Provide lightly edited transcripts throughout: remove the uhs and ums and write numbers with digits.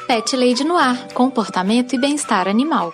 Pet Lady no ar, comportamento e bem-estar animal.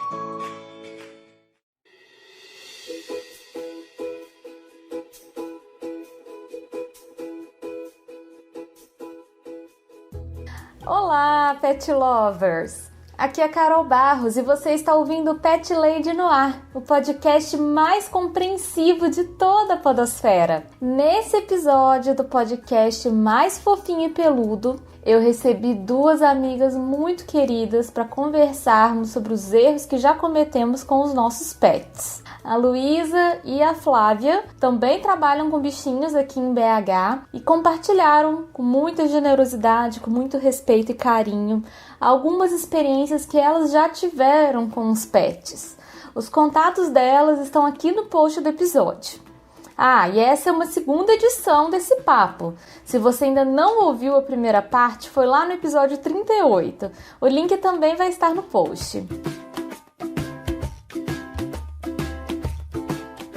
Olá, pet lovers! Aqui é a Carol Barros e você está ouvindo o Pet Lady no ar, o podcast mais compreensivo de toda a podosfera. Nesse episódio do podcast mais fofinho e peludo, eu recebi duas amigas muito queridas para conversarmos sobre os erros que já cometemos com os nossos pets. A Luísa e a Flávia também trabalham com bichinhos aqui em BH e compartilharam com muita generosidade, com muito respeito e carinho, algumas experiências que elas já tiveram com os pets. Os contatos delas estão aqui no post do episódio. E essa é uma segunda edição desse papo. Se você ainda não ouviu a primeira parte, foi lá no episódio 38. O link também vai estar no post.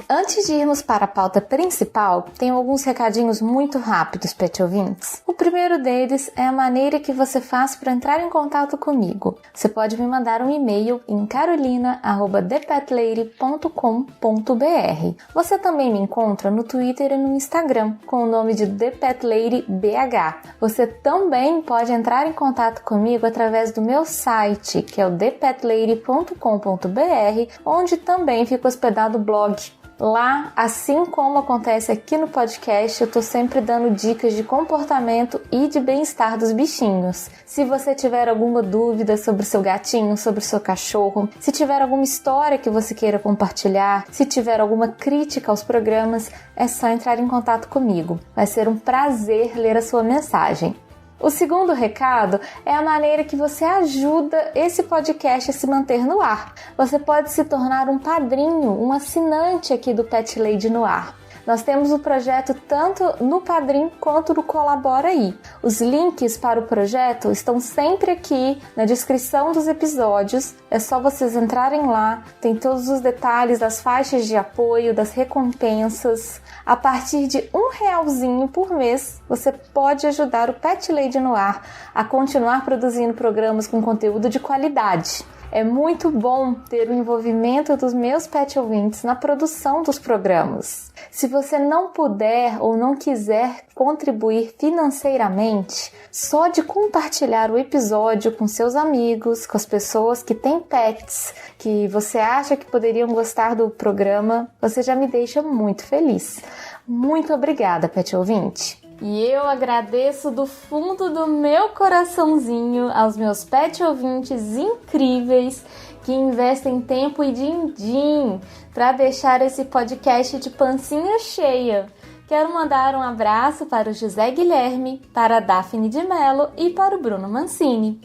Antes de irmos para a pauta principal, tenho alguns recadinhos muito rápidos, pet ouvintes. O primeiro deles é a maneira que você faz para entrar em contato comigo. Você pode me mandar um e-mail em carolina@thepetlady.com.br. Você também me encontra no Twitter e no Instagram com o nome de ThePetLadyBH. Você também pode entrar em contato comigo através do meu site, que é o thepetlady.com.br, onde também fica hospedado o blog. Lá, assim como acontece aqui no podcast, eu tô sempre dando dicas de comportamento e de bem-estar dos bichinhos. Se você tiver alguma dúvida sobre o seu gatinho, sobre o seu cachorro, se tiver alguma história que você queira compartilhar, se tiver alguma crítica aos programas, é só entrar em contato comigo. Vai ser um prazer ler a sua mensagem. O segundo recado é a maneira que você ajuda esse podcast a se manter no ar. Você pode se tornar um padrinho, um assinante aqui do Pet Lady no ar. Nós temos o projeto tanto no Padrim quanto no Colabora Aí. Os links para o projeto estão sempre aqui na descrição dos episódios. É só vocês entrarem lá, tem todos os detalhes das faixas de apoio, das recompensas. A partir de R$1 por mês, você pode ajudar o Pet Lady no ar a continuar produzindo programas com conteúdo de qualidade. É muito bom ter o envolvimento dos meus pet ouvintes na produção dos programas. Se você não puder ou não quiser contribuir financeiramente, só de compartilhar o episódio com seus amigos, com as pessoas que têm pets, que você acha que poderiam gostar do programa, você já me deixa muito feliz. Muito obrigada, pet ouvinte! E eu agradeço do fundo do meu coraçãozinho aos meus pet ouvintes incríveis que investem tempo e din-din para deixar esse podcast de pancinha cheia. Quero mandar um abraço para o José Guilherme, para a Daphne de Mello e para o Bruno Mancini.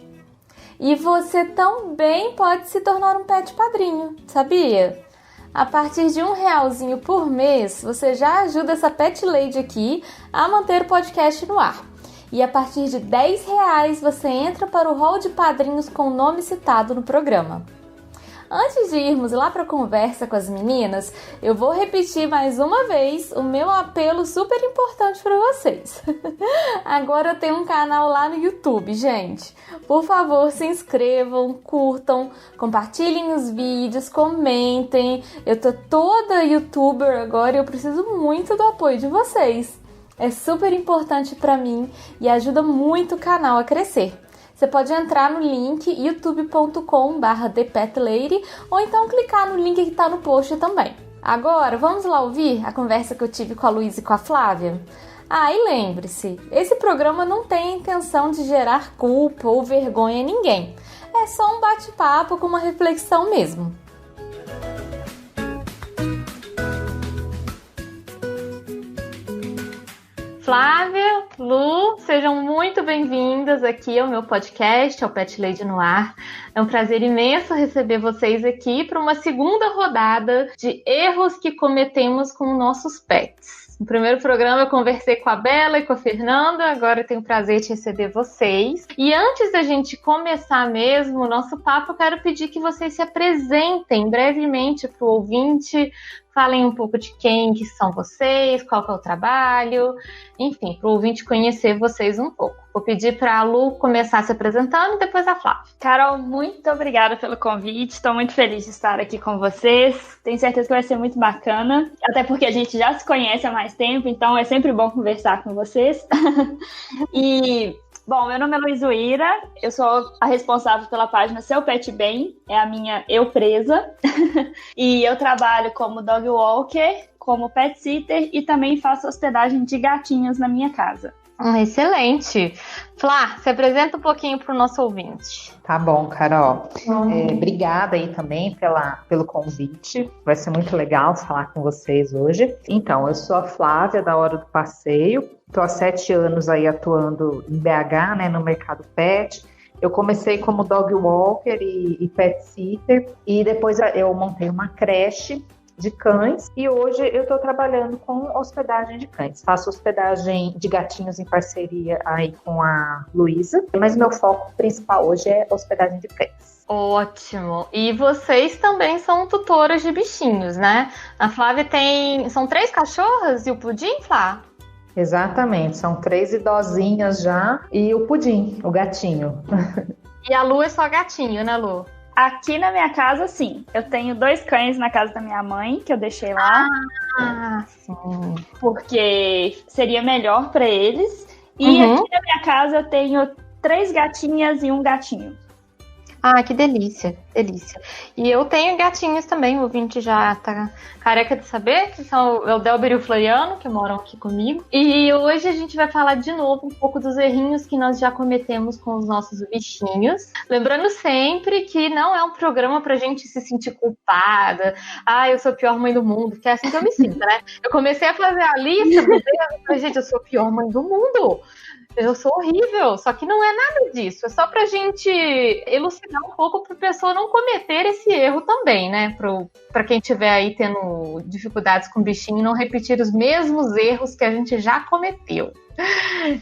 E você também pode se tornar um pet padrinho, sabia? A partir de R$1 por mês, você já ajuda essa Pet Lady aqui a manter o podcast no ar. E a partir de R$10, você entra para o hall de padrinhos com o nome citado no programa. Antes de irmos lá para a conversa com as meninas, eu vou repetir mais uma vez o meu apelo super importante para vocês. Agora eu tenho um canal lá no YouTube, gente. Por favor, se inscrevam, curtam, compartilhem os vídeos, comentem. Eu tô toda youtuber agora e eu preciso muito do apoio de vocês. É super importante para mim e ajuda muito o canal a crescer. Você pode entrar no link youtube.com/thepetlady ou então clicar no link que está no post também. Agora, vamos lá ouvir a conversa que eu tive com a Luísa e com a Flávia? E lembre-se, esse programa não tem a intenção de gerar culpa ou vergonha em ninguém. É só um bate-papo com uma reflexão mesmo. Flávia, Lu, sejam muito bem-vindas aqui ao meu podcast, ao Pet Lady no Ar. É um prazer imenso receber vocês aqui para uma segunda rodada de erros que cometemos com nossos pets. No primeiro programa eu conversei com a Bela e com a Fernanda, agora eu tenho o prazer de receber vocês. E antes da gente começar mesmo o nosso papo, eu quero pedir que vocês se apresentem brevemente para o ouvinte, Falem um pouco de quem que são vocês, qual que é o trabalho, enfim, para o ouvinte conhecer vocês um pouco. Vou pedir para a Lu começar se apresentando e depois a Flávia. Carol, muito obrigada pelo convite. Estou muito feliz de estar aqui com vocês. Tenho certeza que vai ser muito bacana, até porque a gente já se conhece há mais tempo, então é sempre bom conversar com vocês. Bom, meu nome é Luizuíra, eu sou a responsável pela página Seu Pet Bem, é a minha eu presa, e eu trabalho como dog walker, como pet sitter e também faço hospedagem de gatinhos na minha casa. Excelente. Flá, se apresenta um pouquinho para o nosso ouvinte. Tá bom, Carol. Obrigada aí também pelo convite. Vai ser muito legal falar com vocês hoje. Então, eu sou a Flávia, da Hora do Passeio. Estou há 7 anos aí atuando em BH, né, no mercado pet. Eu comecei como dog walker e pet sitter. E depois eu montei uma creche de cães, e hoje eu estou trabalhando com hospedagem de cães. Faço hospedagem de gatinhos em parceria aí com a Luísa, mas meu foco principal hoje é hospedagem de cães. Ótimo! E vocês também são tutoras de bichinhos, né? A Flávia são 3 cachorras e o Pudim, Flá? Exatamente, são 3 idosinhas já e o Pudim, o gatinho. E a Lu é só gatinho, né, Lu? Aqui na minha casa, sim. Eu tenho 2 cães na casa da minha mãe, que eu deixei lá. Sim. Porque seria melhor para eles. E aqui na minha casa eu tenho 3 gatinhas e um gatinho. Ah, que delícia, delícia. E eu tenho gatinhos também, o ouvinte já tá careca de saber, que são o Delber e o Floriano, que moram aqui comigo. E hoje a gente vai falar de novo um pouco dos errinhos que nós já cometemos com os nossos bichinhos. Lembrando sempre que não é um programa pra gente se sentir culpada. Ah, eu sou a pior mãe do mundo, que é assim que eu me sinto, né? Eu comecei a fazer a lista, eu falei, gente, eu sou a pior mãe do mundo. Eu sou horrível, só que não é nada disso. É só pra gente elucidar um pouco pra pessoa não cometer esse erro também, né? Pra quem estiver aí tendo dificuldades com o bichinho, não repetir os mesmos erros que a gente já cometeu.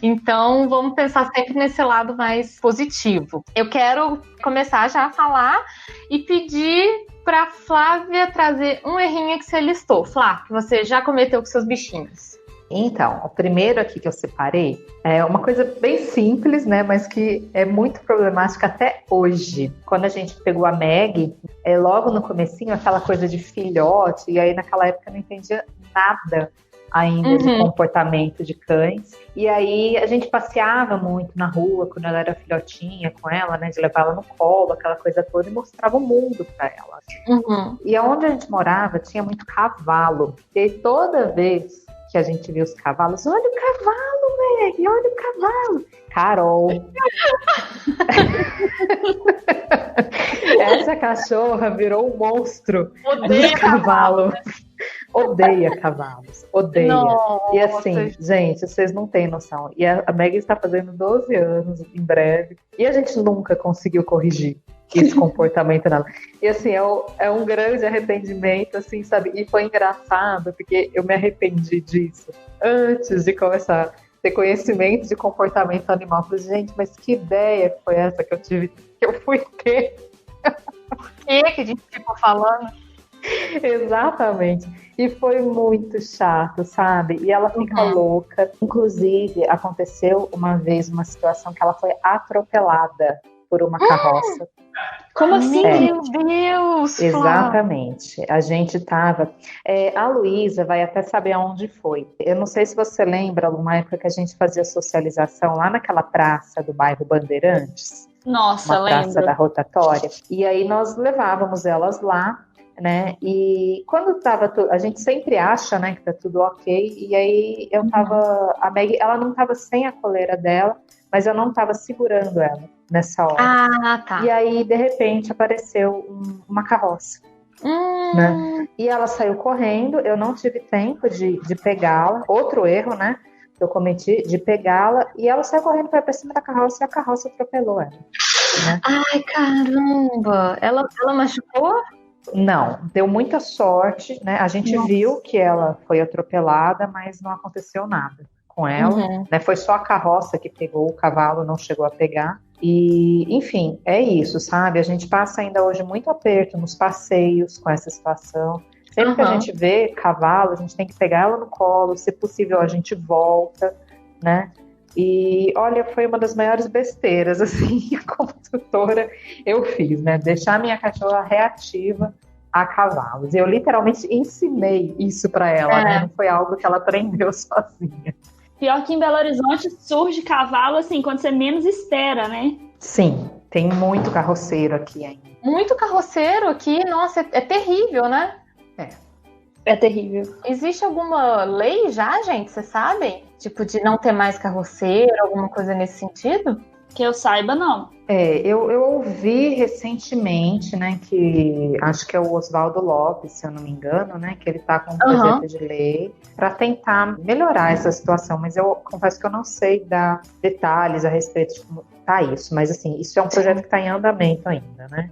Então, vamos pensar sempre nesse lado mais positivo. Eu quero começar já a falar e pedir pra Flávia trazer um errinho que você listou. Flá, que você já cometeu com seus bichinhos. Então, o primeiro aqui que eu separei é uma coisa bem simples, né, mas que é muito problemática até hoje. Quando a gente pegou a Meg, logo no comecinho, aquela coisa de filhote, e aí naquela época eu não entendia nada ainda de comportamento de cães. E aí a gente passeava muito na rua, quando ela era filhotinha com ela, né, de levar ela no colo, aquela coisa toda, e mostrava o mundo para ela. E onde a gente morava tinha muito cavalo. E aí toda vez que a gente viu os cavalos, olha o cavalo, Meg, olha o cavalo. Carol. Essa cachorra virou um monstro. Odeia cavalo. Odeia cavalos. Odeia. Nossa. E assim, gente, vocês não têm noção. E a Meg está fazendo 12 anos em breve. E a gente nunca conseguiu corrigir esse comportamento dela. E assim, é um grande arrependimento, assim, sabe? E foi engraçado, porque eu me arrependi disso antes de começar a ter conhecimento de comportamento animal. Eu falei, gente, mas que ideia foi essa que eu fui ter? O que a gente ficou falando? Exatamente. E foi muito chato, sabe? E ela fica louca. Inclusive, aconteceu uma vez uma situação que ela foi atropelada por uma carroça. Como assim? Meu Deus! Exatamente. A gente tava... a Luísa vai até saber aonde foi. Eu não sei se você lembra, uma época que a gente fazia socialização lá naquela praça do bairro Bandeirantes. Nossa, uma praça lembro. da rotatória. E aí nós levávamos elas lá, né? E quando tava a gente sempre acha, né, que tá tudo ok. E aí eu tava... A Meg, ela não tava sem a coleira dela, mas eu não tava segurando ela nessa hora. Ah, tá. E aí, de repente, apareceu uma carroça. Né? E ela saiu correndo, eu não tive tempo de pegá-la. Outro erro, né? Que eu cometi, de pegá-la. E ela saiu correndo para cima da carroça e a carroça atropelou ela. Né? Ai, caramba! Ela machucou? Não, deu muita sorte, né? A gente viu que ela foi atropelada, mas não aconteceu nada com ela. Né? Foi só a carroça que pegou, o cavalo não chegou a pegar. E, enfim, é isso, sabe? A gente passa ainda hoje muito aperto nos passeios com essa situação. Sempre que a gente vê cavalo, a gente tem que pegar ela no colo, se possível a gente volta, né? E olha, foi uma das maiores besteiras, assim, como tutora eu fiz, né? Deixar minha cachorra reativa a cavalos. Eu literalmente ensinei isso para ela, né? Não foi algo que ela aprendeu sozinha. Pior que em Belo Horizonte surge cavalo, assim, quando você menos espera, né? Sim, tem muito carroceiro aqui ainda. Muito carroceiro aqui, nossa, é terrível, né? É terrível. Existe alguma lei já, gente? Vocês sabem? Tipo, de não ter mais carroceiro, alguma coisa nesse sentido? Que eu saiba, não. Eu ouvi recentemente, né, que acho que é o Oswaldo Lopes, se eu não me engano, né, que ele está com um projeto de lei para tentar melhorar essa situação, mas eu confesso que eu não sei dar detalhes a respeito de como tá isso, mas assim, isso é um projeto que está em andamento ainda, né?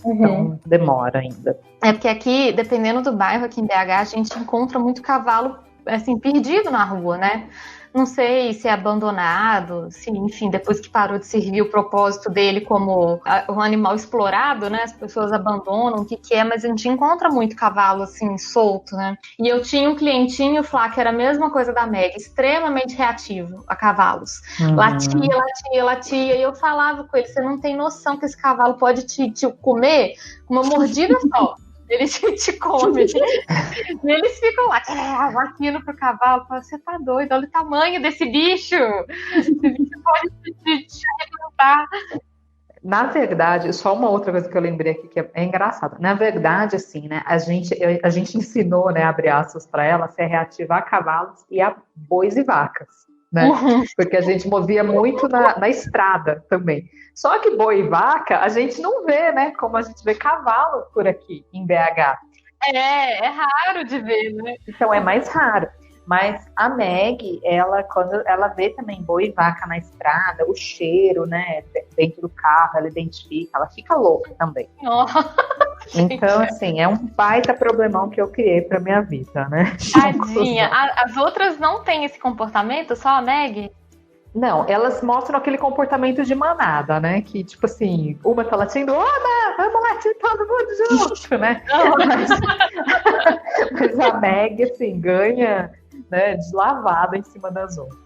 Então demora ainda. É porque aqui, dependendo do bairro aqui em BH, a gente encontra muito cavalo assim, perdido na rua, né? Não sei se é abandonado, se, enfim, depois que parou de servir o propósito dele como um animal explorado, né? As pessoas abandonam, o que é, mas a gente encontra muito cavalo, assim, solto, né? E eu tinha um clientinho, Flá, que era a mesma coisa da Meg, extremamente reativo a cavalos. Latia, e eu falava com ele, você não tem noção que esse cavalo pode te comer com uma mordida só. Ele te come. E eles ficam lá, latindo pro cavalo. Você tá doido? Olha o tamanho desse bicho. Esse bicho pode te arrebentar. Na verdade, só uma outra coisa que eu lembrei aqui que é engraçada. Na verdade, assim, né, a gente ensinou, né, abre aspas, para ela a ser reativa a cavalos e a bois e vacas, né? Porque a gente movia muito na estrada também. Só que boi e vaca, a gente não vê, né? Como a gente vê cavalo por aqui, em BH. É raro de ver, né? Então, é mais raro. Mas a Meg, quando ela vê também boi e vaca na estrada, o cheiro, né? Dentro do carro, ela identifica, ela fica louca também. Então, assim, é um baita problemão que eu criei pra minha vida, né? Tadinha. As outras não têm esse comportamento, só a Meg? Não, elas mostram aquele comportamento de manada, né? Que, tipo assim, uma tá latindo, vamos latir todo mundo junto, né? Mas a Meg, assim, ganha, né, deslavada em cima das outras.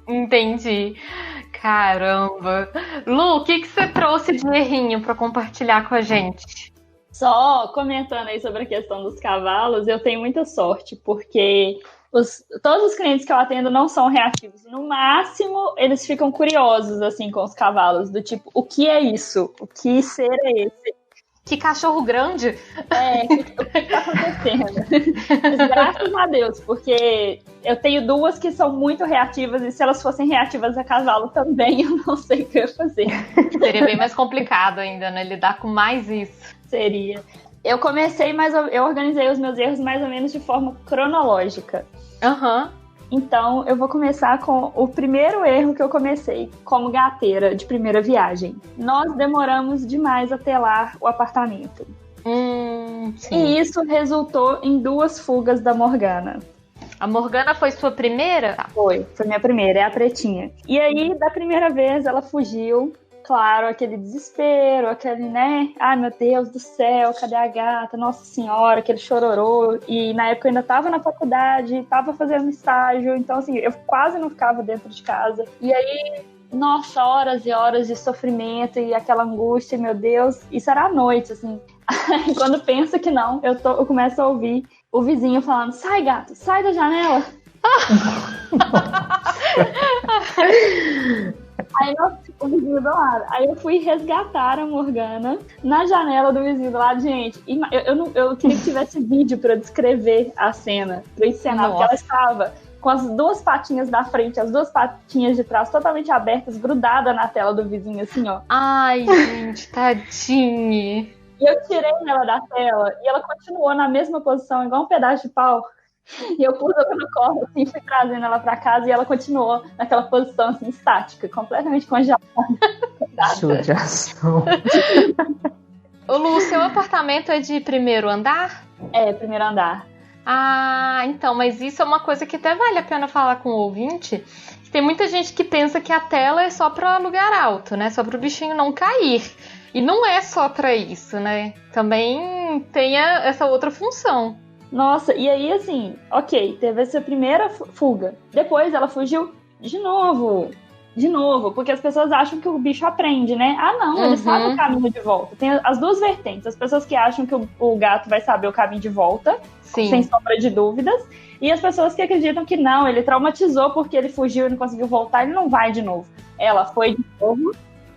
Entendi. Caramba. Lu, o que você trouxe de errinho pra compartilhar com a gente? Só comentando aí sobre a questão dos cavalos, eu tenho muita sorte, porque todos os clientes que eu atendo não são reativos. No máximo, eles ficam curiosos, assim, com os cavalos, do tipo, o que é isso? O que ser é esse? Que cachorro grande! O que tá acontecendo? Mas, graças a Deus, porque eu tenho duas que são muito reativas, e se elas fossem reativas a cavalo também, eu não sei o que eu ia fazer. Seria bem mais complicado ainda, né? Lidar com mais isso. Seria. Eu comecei, mas eu organizei os meus erros mais ou menos de forma cronológica. Então, eu vou começar com o primeiro erro que eu comecei como gateira de primeira viagem. Nós demoramos demais a telar o apartamento. E isso resultou em 2 fugas da Morgana. A Morgana foi sua primeira? Foi minha primeira, é a pretinha. E aí, da primeira vez, ela fugiu. Claro, aquele desespero, aquele, né? Ai, meu Deus do céu, cadê a gata? Nossa Senhora, aquele chororô. E na época eu ainda tava na faculdade, tava fazendo estágio. Então, assim, eu quase não ficava dentro de casa. E aí, nossa, horas e horas de sofrimento e aquela angústia, meu Deus. Isso era à noite, assim. Quando pensa que não, eu começo a ouvir o vizinho falando, sai, gato, sai da janela. Aí o vizinho do lado. Aí eu fui resgatar a Morgana na janela do vizinho do lado. Gente, eu queria que tivesse vídeo pra descrever a cena, pra encenar, porque ela estava com as 2 patinhas da frente, as 2 patinhas de trás totalmente abertas, grudada na tela do vizinho, assim, ó. Ai, gente, tadinha. E eu tirei ela da tela e ela continuou na mesma posição, igual um pedaço de pau. E eu pus ela no colo, assim, fui trazendo ela pra casa e ela continuou naquela posição, assim, estática, completamente congelada. Judiação. Ô, Lu, seu apartamento é de primeiro andar? É, primeiro andar. Ah, então, mas isso é uma coisa que até vale a pena falar com o ouvinte. Tem muita gente que pensa que a tela é só para lugar alto, né? Só para o bichinho não cair. E não é só para isso, né? Também tem essa outra função. Nossa, e aí assim, ok, teve essa primeira fuga. Depois ela fugiu de novo, porque as pessoas acham que o bicho aprende, né? Ah, não, ele sabe o caminho de volta. Tem as duas vertentes. As pessoas que acham que o gato vai saber o caminho de volta, sem sombra de dúvidas. E as pessoas que acreditam que não, ele traumatizou porque ele fugiu e não conseguiu voltar, ele não vai de novo. Ela foi de novo.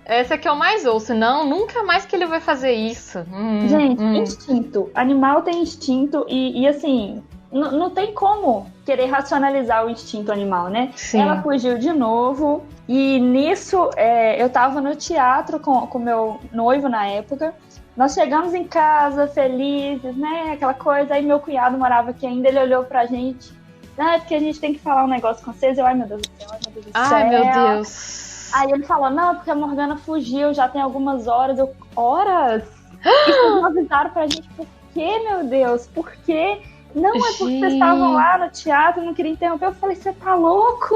Essa que eu mais ouço. Não, nunca mais que ele vai fazer isso. Gente, instinto. Animal tem instinto e assim, não tem como querer racionalizar o instinto animal, né? Sim. Ela fugiu de novo e nisso eu tava no teatro com meu noivo na época. Nós chegamos em casa felizes, né? Aquela coisa. Aí meu cunhado morava aqui ainda, ele olhou pra gente. Ah, porque a gente tem que falar um negócio com vocês. Eu, ai meu Deus do céu, ai meu Deus do céu. Ai, meu Deus. Aí ele falou, não, porque a Morgana fugiu, já tem algumas horas. Eu, horas? E vocês avisaram pra gente, por quê, meu Deus? Por quê? Não, é porque vocês estavam lá no teatro, não queria interromper. Eu falei, você tá louco?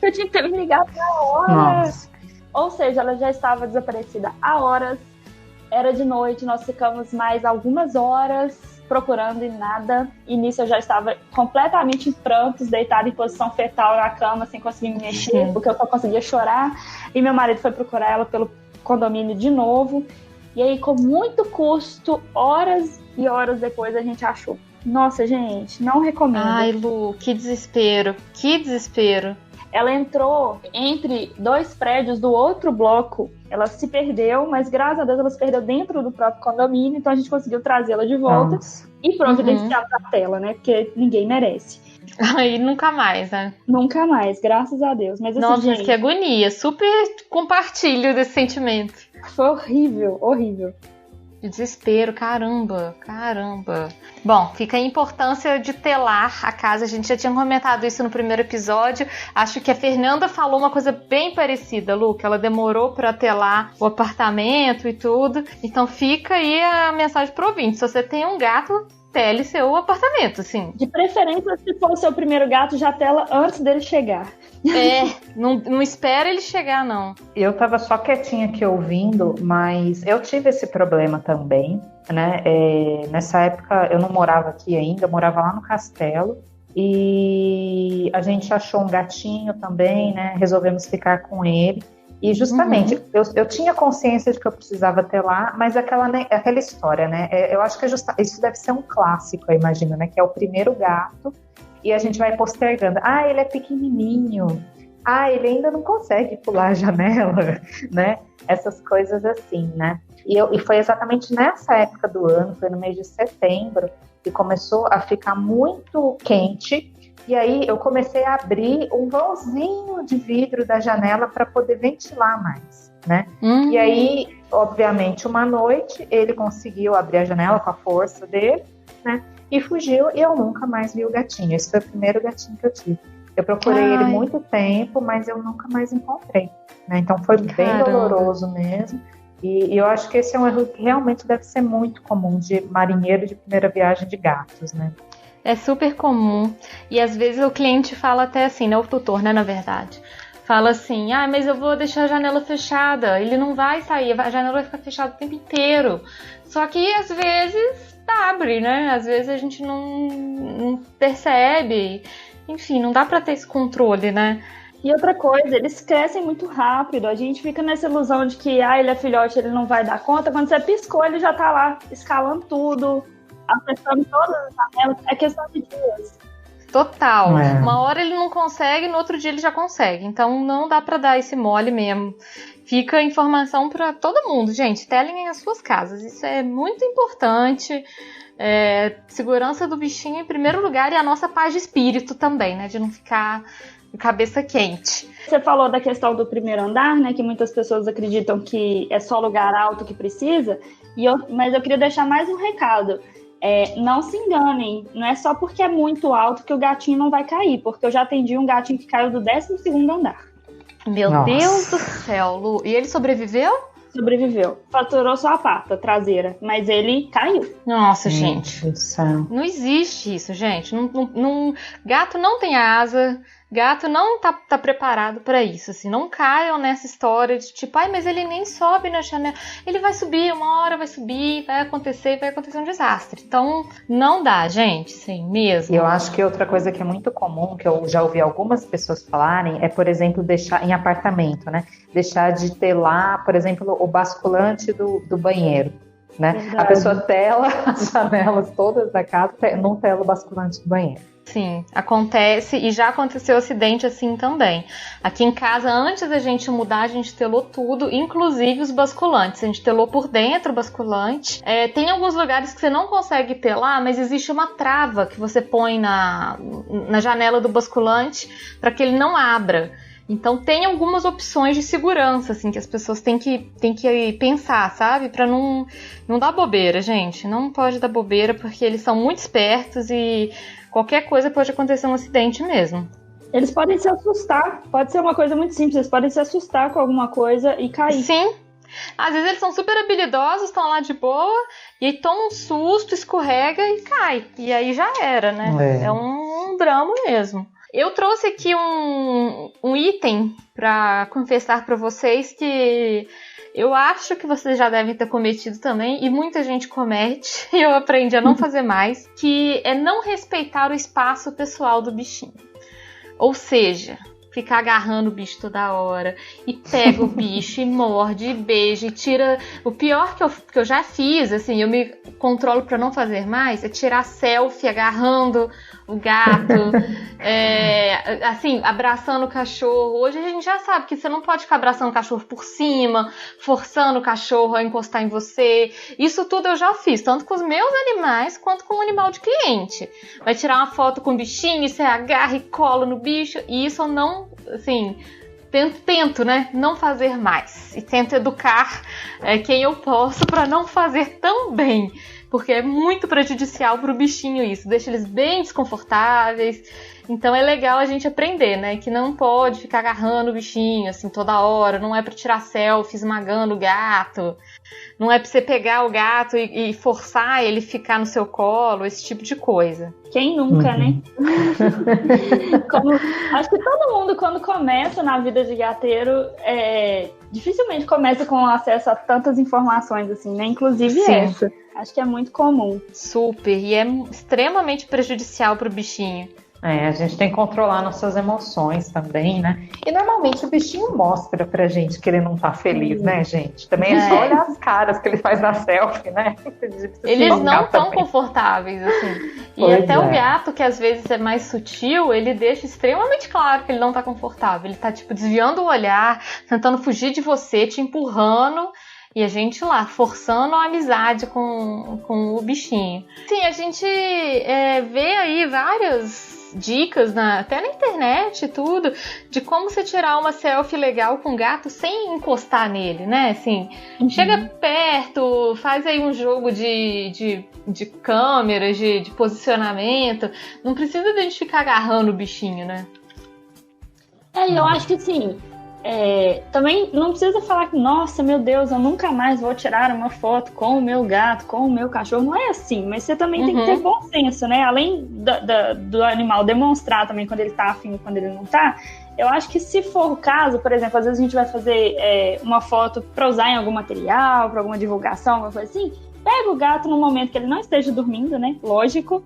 Eu tinha que ter me ligado na hora. Nossa. Ou seja, ela já estava desaparecida há horas. Era de noite, nós ficamos mais algumas horas procurando e nada. E nisso eu já estava completamente em prantos, deitada em posição fetal na cama, sem conseguir me mexer, porque eu só conseguia chorar. E meu marido foi procurar ela pelo condomínio de novo. E aí, com muito custo, horas e horas depois, a gente achou. Nossa, gente, não recomendo. Ai, Lu, que desespero, que desespero. Ela entrou entre dois prédios do outro bloco. Ela se perdeu, mas graças a Deus ela se perdeu dentro do próprio condomínio. Então a gente conseguiu trazê-la de volta e providenciar pra tela, né? Porque ninguém merece. Aí nunca mais, né? Nunca mais, graças a Deus. Mas assim, nossa, gente, que agonia. Super compartilho desse sentimento. Foi horrível, horrível. Desespero, caramba. Bom, fica a importância de telar a casa. A gente já tinha comentado isso no primeiro episódio. Acho que a Fernanda falou uma coisa bem parecida, Lu, que ela demorou para telar o apartamento e tudo. Então fica aí a mensagem pro ouvinte. Se você tem um gato, tele seu apartamento, assim. De preferência, se for o seu primeiro gato, já tela antes dele chegar. Não espera ele chegar, não. Eu tava só quietinha aqui ouvindo, mas eu tive esse problema também, né? Nessa época eu não morava aqui ainda, eu morava lá no Castelo. E a gente achou um gatinho também, né? Resolvemos ficar com ele. E justamente, eu tinha consciência de que eu precisava ter lá, mas aquela história, né? Eu acho que isso deve ser um clássico, eu imagino, né? Que é o primeiro gato e a gente vai postergando. Ah, ele é pequenininho. Ah, ele ainda não consegue pular a janela, né? Essas coisas assim, né? E foi exatamente nessa época do ano, foi no mês de setembro, que começou a ficar muito quente. E aí eu comecei a abrir um vãozinho de vidro da janela para poder ventilar mais, né? E aí, obviamente, uma noite ele conseguiu abrir a janela com a força dele, né? E fugiu e eu nunca mais vi o gatinho. Esse foi o primeiro gatinho que eu tive. Eu procurei ele muito tempo, mas eu nunca mais encontrei, né? Então foi bem doloroso mesmo. E eu acho que esse é um erro que realmente deve ser muito comum de marinheiro de primeira viagem de gatos, né? É super comum. E às vezes o cliente fala até assim, né? O tutor, né? Na verdade. Fala assim, mas eu vou deixar a janela fechada. Ele não vai sair, a janela vai ficar fechada o tempo inteiro. Só que às vezes abre, né? Às vezes a gente não percebe. Enfim, não dá pra ter esse controle, né? E outra coisa, eles crescem muito rápido. A gente fica nessa ilusão de que ele é filhote, ele não vai dar conta. Quando você piscou, ele já tá lá escalando tudo, acessando todas as janelas. É questão de dias. Total. Uma hora ele não consegue, no outro dia ele já consegue. Então não dá pra dar esse mole mesmo. Fica a informação pra todo mundo. Gente, telem as suas casas. Isso é muito importante. Segurança do bichinho em primeiro lugar e a nossa paz de espírito também, né? De não ficar cabeça quente. Você falou da questão do primeiro andar, né? Que muitas pessoas acreditam que é só lugar alto que precisa. Mas eu queria deixar mais um recado. Não se enganem, não é só porque é muito alto que o gatinho não vai cair, porque eu já atendi um gatinho que caiu do 12º andar. Meu Deus do céu, Lu. E ele sobreviveu? Sobreviveu. Faturou só a pata traseira, mas ele caiu. Nossa, gente. Não existe isso, gente. Gato não tem asa. Gato não tá preparado para isso, assim, não caiam nessa história de tipo, mas ele nem sobe na janela. Ele vai subir, uma hora vai subir, vai acontecer um desastre. Então, não dá, gente, sim, mesmo. E eu acho que outra coisa que é muito comum, que eu já ouvi algumas pessoas falarem, é, por exemplo, deixar em apartamento, né? Deixar de ter lá, por exemplo, o basculante do banheiro, né? Verdade. A pessoa tela as janelas todas da casa, não tela o basculante do banheiro. Sim, acontece e já aconteceu acidente assim também. Aqui em casa, antes da gente mudar, a gente telou tudo, inclusive os basculantes. A gente telou por dentro o basculante. Tem alguns lugares que você não consegue telar, mas existe uma trava que você põe na janela do basculante para que ele não abra. Então tem algumas opções de segurança, assim, que as pessoas têm que pensar, sabe? Pra não dar bobeira, gente. Não pode dar bobeira, porque eles são muito espertos e qualquer coisa pode acontecer um acidente mesmo. Eles podem se assustar, pode ser uma coisa muito simples, eles podem se assustar com alguma coisa e cair. Sim. Às vezes eles são super habilidosos, estão lá de boa, e aí toma um susto, escorrega e cai. E aí já era, né? É um drama mesmo. Eu trouxe aqui um item para confessar para vocês que eu acho que vocês já devem ter cometido também, e muita gente comete, e eu aprendi a não fazer mais, que é não respeitar o espaço pessoal do bichinho. Ou seja, ficar agarrando o bicho toda hora, e pega o bicho, e morde, e beija, e tira... O pior que eu já fiz, assim, eu me controlo para não fazer mais, é tirar selfie agarrando o gato, assim, abraçando o cachorro. Hoje a gente já sabe que você não pode ficar abraçando o cachorro por cima, forçando o cachorro a encostar em você. Isso tudo eu já fiz, tanto com os meus animais quanto com o animal de cliente. Vai tirar uma foto com o bichinho, você agarra e cola no bicho, e isso eu não, assim... Tento, né, não fazer mais. E tento educar quem eu posso para não fazer também. Porque é muito prejudicial para o bichinho isso. Deixa eles bem desconfortáveis. Então é legal a gente aprender, né? Que não pode ficar agarrando o bichinho assim toda hora. Não é para tirar selfie esmagando o gato. Não é para você pegar o gato e forçar ele ficar no seu colo. Esse tipo de coisa. Quem nunca, né? Acho que todo mundo, quando começa na vida de gateiro, dificilmente começa com acesso a tantas informações assim, né? Inclusive Sim. essa. Acho que é muito comum. Super. E é extremamente prejudicial pro bichinho. A gente tem que controlar nossas emoções também, né? E normalmente o bichinho mostra pra gente que ele não tá feliz, né, gente? Também é só olhar as caras que ele faz na selfie, né? Eles não estão confortáveis, assim. E até o gato, que às vezes é mais sutil, ele deixa extremamente claro que ele não tá confortável. Ele tá, tipo, desviando o olhar, tentando fugir de você, te empurrando. E a gente lá, forçando a amizade com o bichinho. Sim, a gente vê aí várias dicas, até na internet e tudo, de como você tirar uma selfie legal com o gato sem encostar nele, né? Assim, chega perto, faz aí um jogo de câmeras, de posicionamento. Não precisa de a gente ficar agarrando o bichinho, né? Eu acho que sim. Também não precisa falar que, nossa, meu Deus, eu nunca mais vou tirar uma foto com o meu gato, com o meu cachorro. Não é assim, mas você também tem que ter bom senso, né? Além do animal demonstrar também quando ele tá afim e quando ele não tá, eu acho que se for o caso, por exemplo, às vezes a gente vai fazer uma foto para usar em algum material, para alguma divulgação, alguma coisa assim, pega o gato no momento que ele não esteja dormindo, né? Lógico.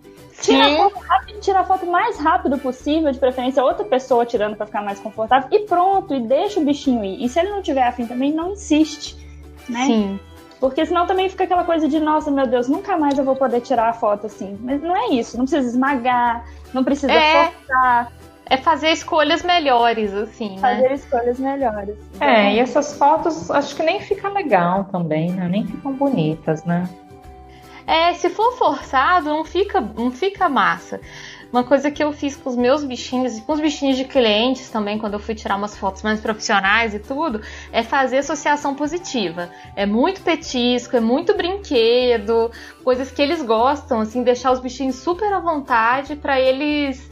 Tira a foto mais rápido possível, de preferência outra pessoa tirando para ficar mais confortável, e pronto, e deixa o bichinho ir. E se ele não tiver afim também, não insiste, né? Sim. Porque senão também fica aquela coisa de, nossa, meu Deus, nunca mais eu vou poder tirar a foto assim. Mas não é isso, não precisa esmagar, não precisa forçar. É fazer escolhas melhores, assim, né? Fazer escolhas melhores. E essas fotos acho que nem fica legal também, né? Nem ficam bonitas, né? Se for forçado, não fica massa. Uma coisa que eu fiz com os meus bichinhos e com os bichinhos de clientes também, quando eu fui tirar umas fotos mais profissionais e tudo, é fazer associação positiva. É muito petisco, é muito brinquedo, coisas que eles gostam, assim, deixar os bichinhos super à vontade para eles...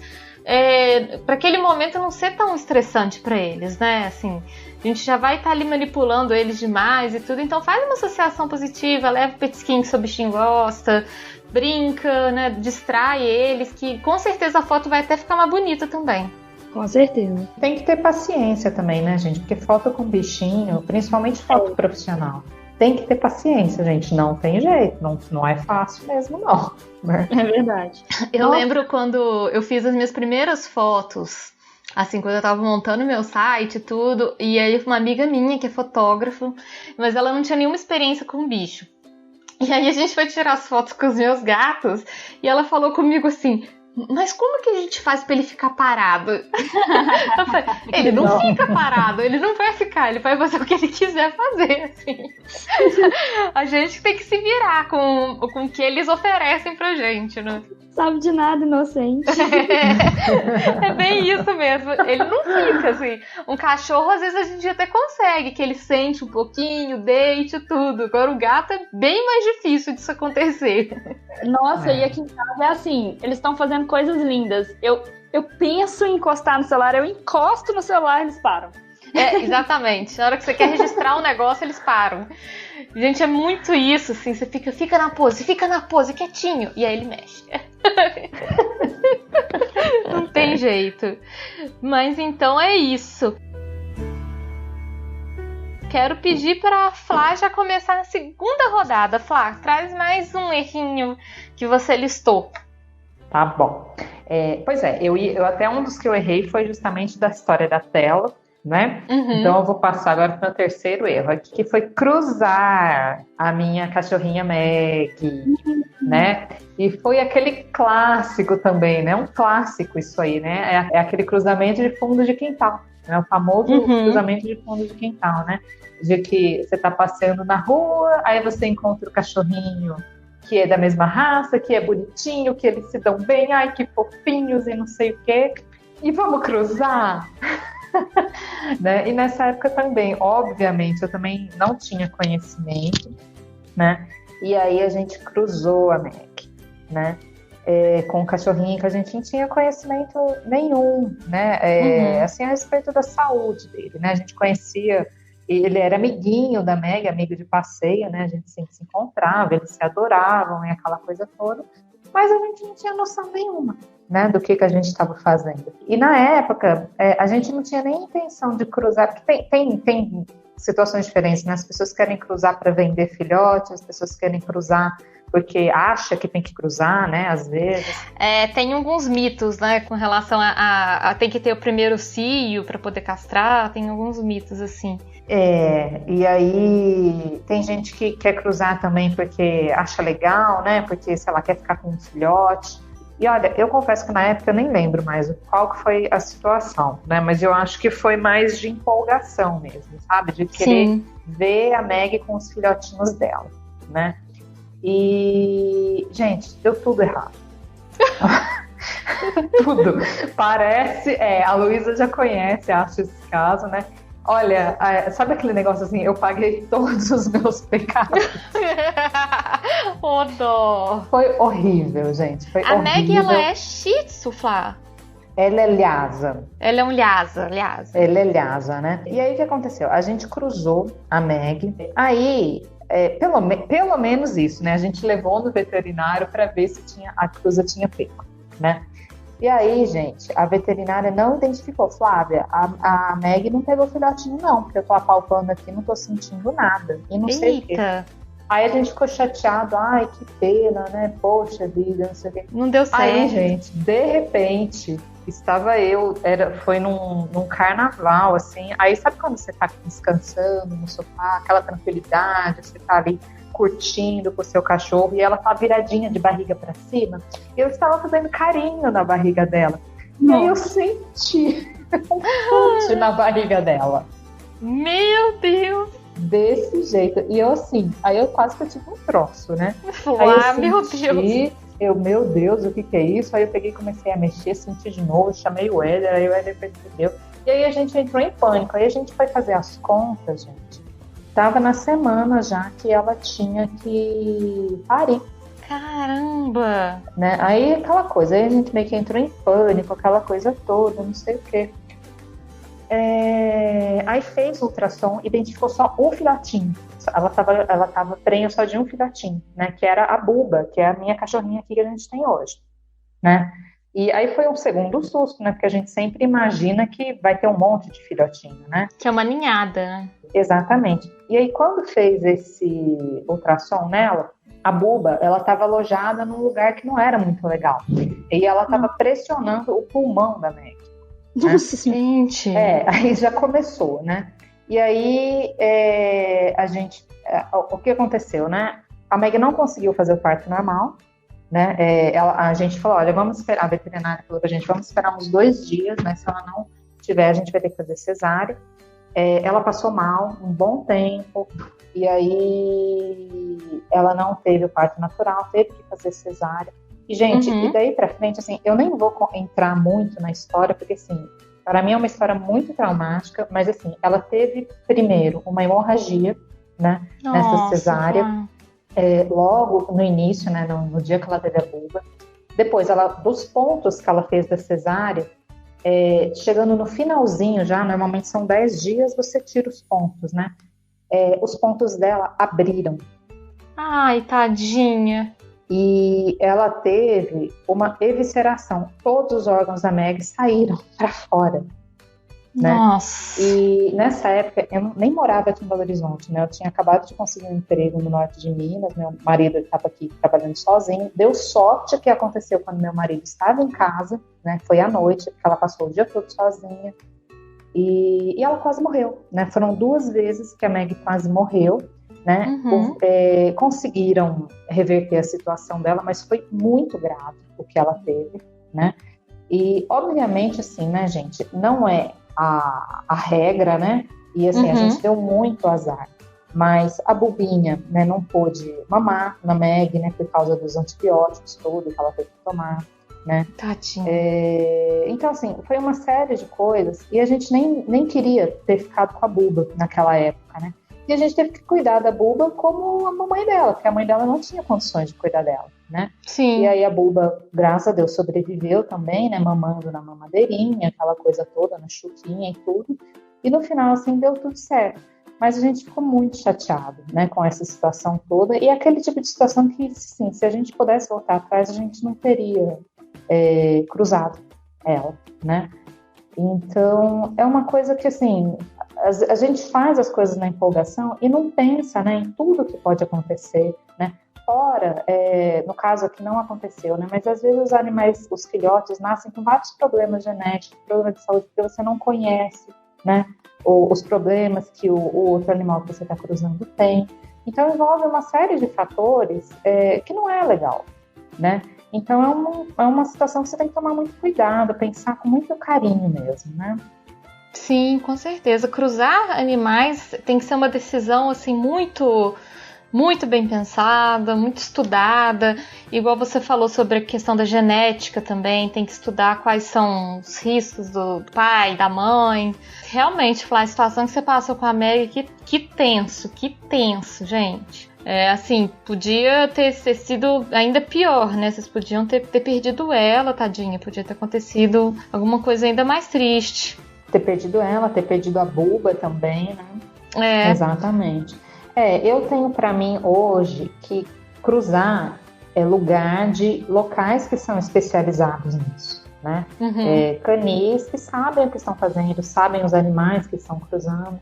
para aquele momento não ser tão estressante para eles, né? Assim, a gente já vai estar ali manipulando eles demais e tudo, então faz uma associação positiva, leva o petisquinho que seu bichinho gosta, brinca, né? Distrai eles, que com certeza a foto vai até ficar mais bonita também. Com certeza. Tem que ter paciência também, né, gente? Porque foto com bichinho, principalmente foto profissional, tem que ter paciência, gente. Não tem jeito, não é fácil mesmo, não. É verdade. Eu lembro quando eu fiz as minhas primeiras fotos, assim, quando eu tava montando meu site e tudo, e aí uma amiga minha que é fotógrafa, mas ela não tinha nenhuma experiência com bicho. E aí a gente foi tirar as fotos com os meus gatos, e ela falou comigo assim: mas como que a gente faz pra ele ficar parado? Eu falei, ele não fica parado, ele não vai ficar, ele vai fazer o que ele quiser fazer, assim. A gente tem que se virar com o que eles oferecem pra gente, né? Sabe de nada, inocente. É bem isso mesmo. Ele não fica, assim. Um cachorro, às vezes, a gente até consegue, que ele sente um pouquinho, deite tudo. Agora, o gato é bem mais difícil disso acontecer. Nossa, e aqui em casa é assim, eles estão fazendo coisas lindas. Eu penso em encostar no celular, eu encosto no celular e eles param. É, exatamente. Na hora que você quer registrar um negócio, eles param. Gente, é muito isso, assim. Você fica na pose, quietinho. E aí ele mexe. Não tem jeito. Mas então é isso. Quero pedir para a Flá já começar a segunda rodada. Flá, traz mais um errinho que você listou. Tá bom. Pois é, eu até um dos que eu errei foi justamente da história da tela, né? Uhum. Então eu vou passar agora para o terceiro erro aqui, que foi cruzar a minha cachorrinha Meg, né? E foi aquele clássico também, né? Um clássico isso aí, né? É aquele cruzamento de fundo de quintal, né? O famoso cruzamento de fundo de quintal, né? De que você tá passeando na rua, aí você encontra o cachorrinho que é da mesma raça, que é bonitinho, que eles se dão bem, ai que fofinhos e não sei o quê, e vamos cruzar. Né? E nessa época também, obviamente, eu também não tinha conhecimento, né? E aí a gente cruzou a Meg, né? Com o cachorrinho que a gente não tinha conhecimento nenhum, né? Assim, a respeito da saúde dele, né? A gente conhecia, ele era amiguinho da Meg, amigo de passeio, né? A gente sempre se encontrava, eles se adoravam e aquela coisa toda, mas a gente não tinha noção nenhuma, né, do que a gente estava fazendo. E na época, a gente não tinha nem intenção de cruzar, porque tem situações diferentes, né? As pessoas querem cruzar para vender filhote, as pessoas querem cruzar porque acha que tem que cruzar, né, às vezes. Tem alguns mitos, né, com relação a tem que ter o primeiro cio para poder castrar, tem alguns mitos assim. E aí tem gente que quer cruzar também porque acha legal, né, porque, sei lá, quer ficar com um filhote. E olha, eu confesso que na época eu nem lembro mais qual que foi a situação, né, mas eu acho que foi mais de empolgação mesmo, sabe, de querer ver a Meg com os filhotinhos dela, né. E, gente, deu tudo errado. Tudo. Parece, a Luísa já conhece, acho, esse caso, né? Olha, sabe aquele negócio assim, eu paguei todos os meus pecados. Oh, dó. Foi horrível, gente. Foi horrível. Meg, ela é shih tzu, Flá. Ela é lhasa. Ela é um lhasa. Ela é lhasa, né? E aí o que aconteceu? A gente cruzou a Meg. Aí, pelo menos isso, né? A gente levou no veterinário para ver se a cruza tinha peco, né? E aí, gente, a veterinária não identificou. Flávia, a Meg não pegou filhotinho, não, porque eu tô apalpando aqui, não tô sentindo nada. E não sei o quê. Aí a gente ficou chateado, ai, que pena, né? Poxa vida, não sei o quê. Não deu certo. Aí, gente, de repente, estava foi num carnaval, assim. Aí sabe quando você tá descansando no sofá, aquela tranquilidade, você tá ali curtindo com o seu cachorro e ela tá viradinha de barriga para cima. E eu estava fazendo carinho na barriga dela. E aí eu senti um chute na barriga dela. Meu Deus! Desse jeito. E eu assim, aí eu quase que eu tive um troço, né? Meu Deus! Meu Deus, o que é isso? Aí eu peguei e comecei a mexer, senti de novo, chamei o Éder, aí o Éder percebeu. E aí a gente entrou em pânico. Aí a gente foi fazer as contas, gente. Tava na semana já que ela tinha que parir. Caramba! Né? Aí aquela coisa, aí a gente meio que entrou em pânico, aquela coisa toda, não sei o quê. Aí fez o ultrassom, identificou só um filhotinho. Ela tava prenha só de um filhotinho, né? Que era a Buba, que é a minha cachorrinha aqui que a gente tem hoje, né? E aí foi um segundo susto, né? Porque a gente sempre imagina que vai ter um monte de filhotinho, né? Que é uma ninhada, né? Exatamente. E aí quando fez esse ultrassom nela, a Buba, ela estava alojada num lugar que não era muito legal. E ela estava pressionando o pulmão da Meg. Nossa, gente! Aí já começou, né? E aí o que aconteceu, né? A Meg não conseguiu fazer o parto normal, né? A gente falou, olha, vamos esperar, a veterinária falou pra gente, vamos esperar uns 2 dias, né? Se ela não tiver, a gente vai ter que fazer cesárea. Ela passou mal um bom tempo, e aí ela não teve o parto natural, teve que fazer cesárea. E, gente, e daí pra frente, assim, eu nem vou entrar muito na história, porque, assim, para mim é uma história muito traumática, mas, assim, ela teve, primeiro, uma hemorragia, né, nessa cesárea, logo no início, né, no dia que ela teve a Buba. Depois, dos pontos que ela fez da cesárea, chegando no finalzinho já, normalmente são 10 dias, você tira os pontos, né? Os pontos dela abriram. Ai, tadinha. E ela teve uma evisceração. Todos os órgãos da Meg saíram para fora. Né? Nossa. E nessa época, eu nem morava aqui em Belo Horizonte, né? Eu tinha acabado de conseguir um emprego no norte de Minas, meu marido estava aqui trabalhando sozinho. Deu sorte que aconteceu quando meu marido estava em casa, né? Foi à noite, porque ela passou o dia todo sozinha. E ela quase morreu, né? Foram 2 vezes que a Meg quase morreu, né? Conseguiram reverter a situação dela, mas foi muito grave o que ela teve, né? E, obviamente, assim, né, gente, não é a regra, né? E, assim, a gente deu muito azar. Mas a Bubinha, né, não pôde mamar na Meg, né, por causa dos antibióticos, tudo que ela teve que tomar, né? Tadinha. Então, assim, foi uma série de coisas e a gente nem queria ter ficado com a Buba naquela época, né? E a gente teve que cuidar da Buba como a mamãe dela, porque a mãe dela não tinha condições de cuidar dela, né? Sim. E aí a Buba, graças a Deus, sobreviveu também, né? Mamando na mamadeirinha, aquela coisa toda, na chuquinha e tudo. E no final, assim, deu tudo certo. Mas a gente ficou muito chateado, né? Com essa situação toda. E aquele tipo de situação que, assim, se a gente pudesse voltar atrás, a gente não teria cruzado ela, né? Então, é uma coisa que, assim, a gente faz as coisas na empolgação e não pensa, né, em tudo que pode acontecer, né? Fora, no caso aqui não aconteceu, né? Mas às vezes os animais, os filhotes, nascem com vários problemas genéticos, problemas de saúde, porque você não conhece, né? Os problemas que o outro animal que você está cruzando tem. Então, envolve uma série de fatores que não é legal, né? Então, é uma situação que você tem que tomar muito cuidado, pensar com muito carinho mesmo, né? Sim, com certeza. Cruzar animais tem que ser uma decisão, assim, muito, muito bem pensada, muito estudada. Igual você falou sobre a questão da genética também, tem que estudar quais são os riscos do pai, da mãe. Realmente, Flá, a situação que você passou com a Meg, que tenso, gente. Assim, podia ter sido ainda pior, né? Vocês podiam ter perdido ela, tadinha. Podia ter acontecido alguma coisa ainda mais triste. Ter perdido ela, ter perdido a Buba também, né? Exatamente. Eu tenho para mim hoje que cruzar é lugar de locais que são especializados nisso, né? Canis que sabem o que estão fazendo, sabem os animais que estão cruzando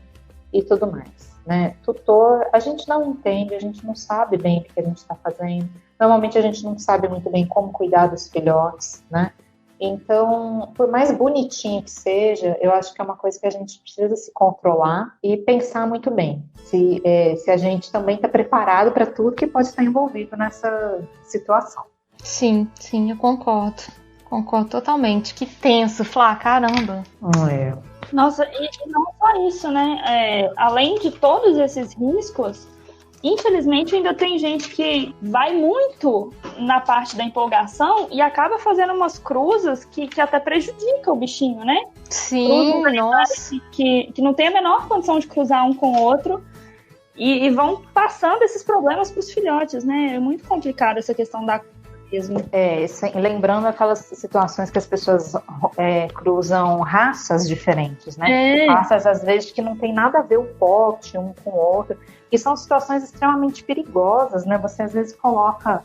e tudo mais, né? Tutor, a gente não entende, a gente não sabe bem o que a gente está fazendo. Normalmente a gente não sabe muito bem como cuidar dos filhotes, né? Então, por mais bonitinho que seja, eu acho que é uma coisa que a gente precisa se controlar e pensar muito bem. Se a gente também está preparado para tudo que pode estar envolvido nessa situação. Sim, eu concordo. Concordo totalmente. Que tenso, Flá, caramba. Nossa, e não só isso, né? Além de todos esses riscos, infelizmente ainda tem gente que vai muito na parte da empolgação e acaba fazendo umas cruzas que até prejudica o bichinho, né? Sim, nossa. Que não tem a menor condição de cruzar um com o outro e vão passando esses problemas para os filhotes, né? É muito complicado essa questão da mesmo. Lembrando aquelas situações que as pessoas cruzam raças diferentes, né? Raças, às vezes, que não tem nada a ver o pote um com o outro. E são situações extremamente perigosas, né? Você, às vezes, coloca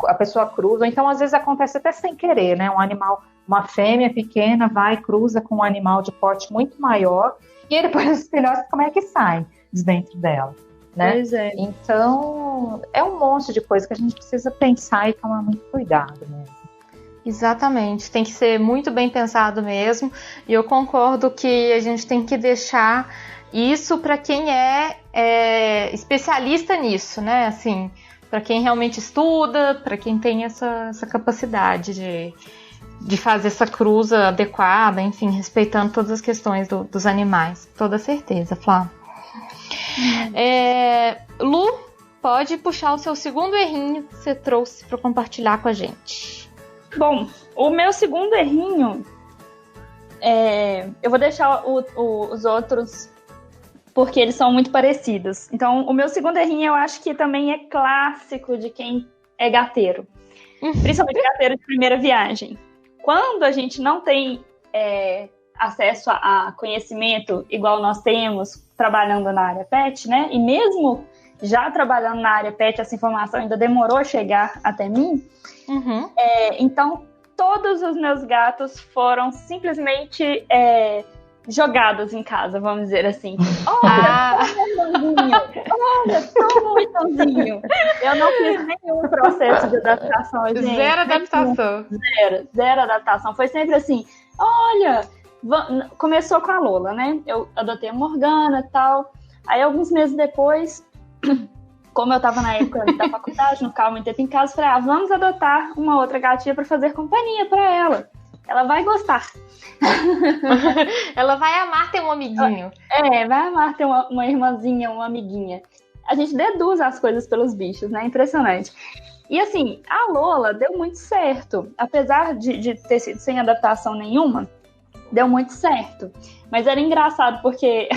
a pessoa cruza, então às vezes acontece até sem querer, né? Um animal, uma fêmea pequena vai e cruza com um animal de porte muito maior, e aí depois os filhotes, como é que saem de dentro dela, né? Pois é. Então, é um monte de coisa que a gente precisa pensar e tomar muito cuidado mesmo. Exatamente, tem que ser muito bem pensado mesmo, e eu concordo que a gente tem que deixar isso para quem é especialista nisso, né? Assim, para quem realmente estuda, para quem tem essa capacidade de fazer essa cruza adequada, enfim, respeitando todas as questões dos animais. Toda certeza, Flá. Lu, pode puxar o seu segundo errinho que você trouxe para compartilhar com a gente. Bom, o meu segundo errinho, eu vou deixar os outros porque eles são muito parecidos. Então, o meu segundo errinho eu acho que também é clássico de quem é gateiro. Principalmente gateiro de primeira viagem. Quando a gente não tem acesso a conhecimento igual nós temos trabalhando na área pet, né? E mesmo já trabalhando na área pet, essa informação ainda demorou a chegar até mim. Uhum. Então, todos os meus gatos foram simplesmente jogados em casa, vamos dizer assim. Olha, toma um irmãozinho. Eu não fiz nenhum processo de adaptação, gente. Zero adaptação. Zero adaptação. Foi sempre assim, olha... Começou com a Lola, né? Eu adotei a Morgana e tal. Aí, alguns meses depois, como eu tava na época da faculdade, não ficava muito tempo em casa, falei, vamos adotar uma outra gatinha pra fazer companhia pra ela. Ela vai gostar. Ela vai amar ter um amiguinho. Vai amar ter uma irmãzinha, uma amiguinha. A gente deduz as coisas pelos bichos, né? Impressionante. E assim, a Lola deu muito certo. Apesar de ter sido sem adaptação nenhuma, deu muito certo. Mas era engraçado porque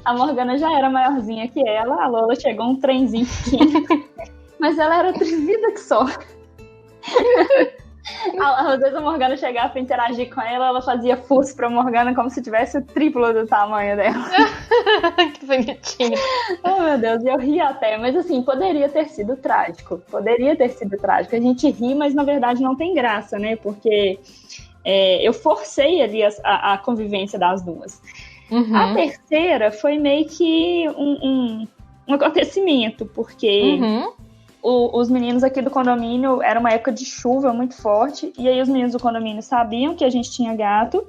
a Morgana já era maiorzinha que ela, a Lola chegou um trenzinho pequeno, mas ela era atrevida que só. Às vezes a Morgana chegava pra interagir com ela fazia fuço pra Morgana como se tivesse o triplo do tamanho dela. Que bonitinho. Oh, meu Deus, e eu ri até, mas assim, poderia ter sido trágico. A gente ri, mas na verdade não tem graça, né? Porque eu forcei ali a convivência das duas. Uhum. A terceira foi meio que um acontecimento, porque os meninos aqui do condomínio, era uma época de chuva muito forte, e aí os meninos do condomínio sabiam que a gente tinha gato,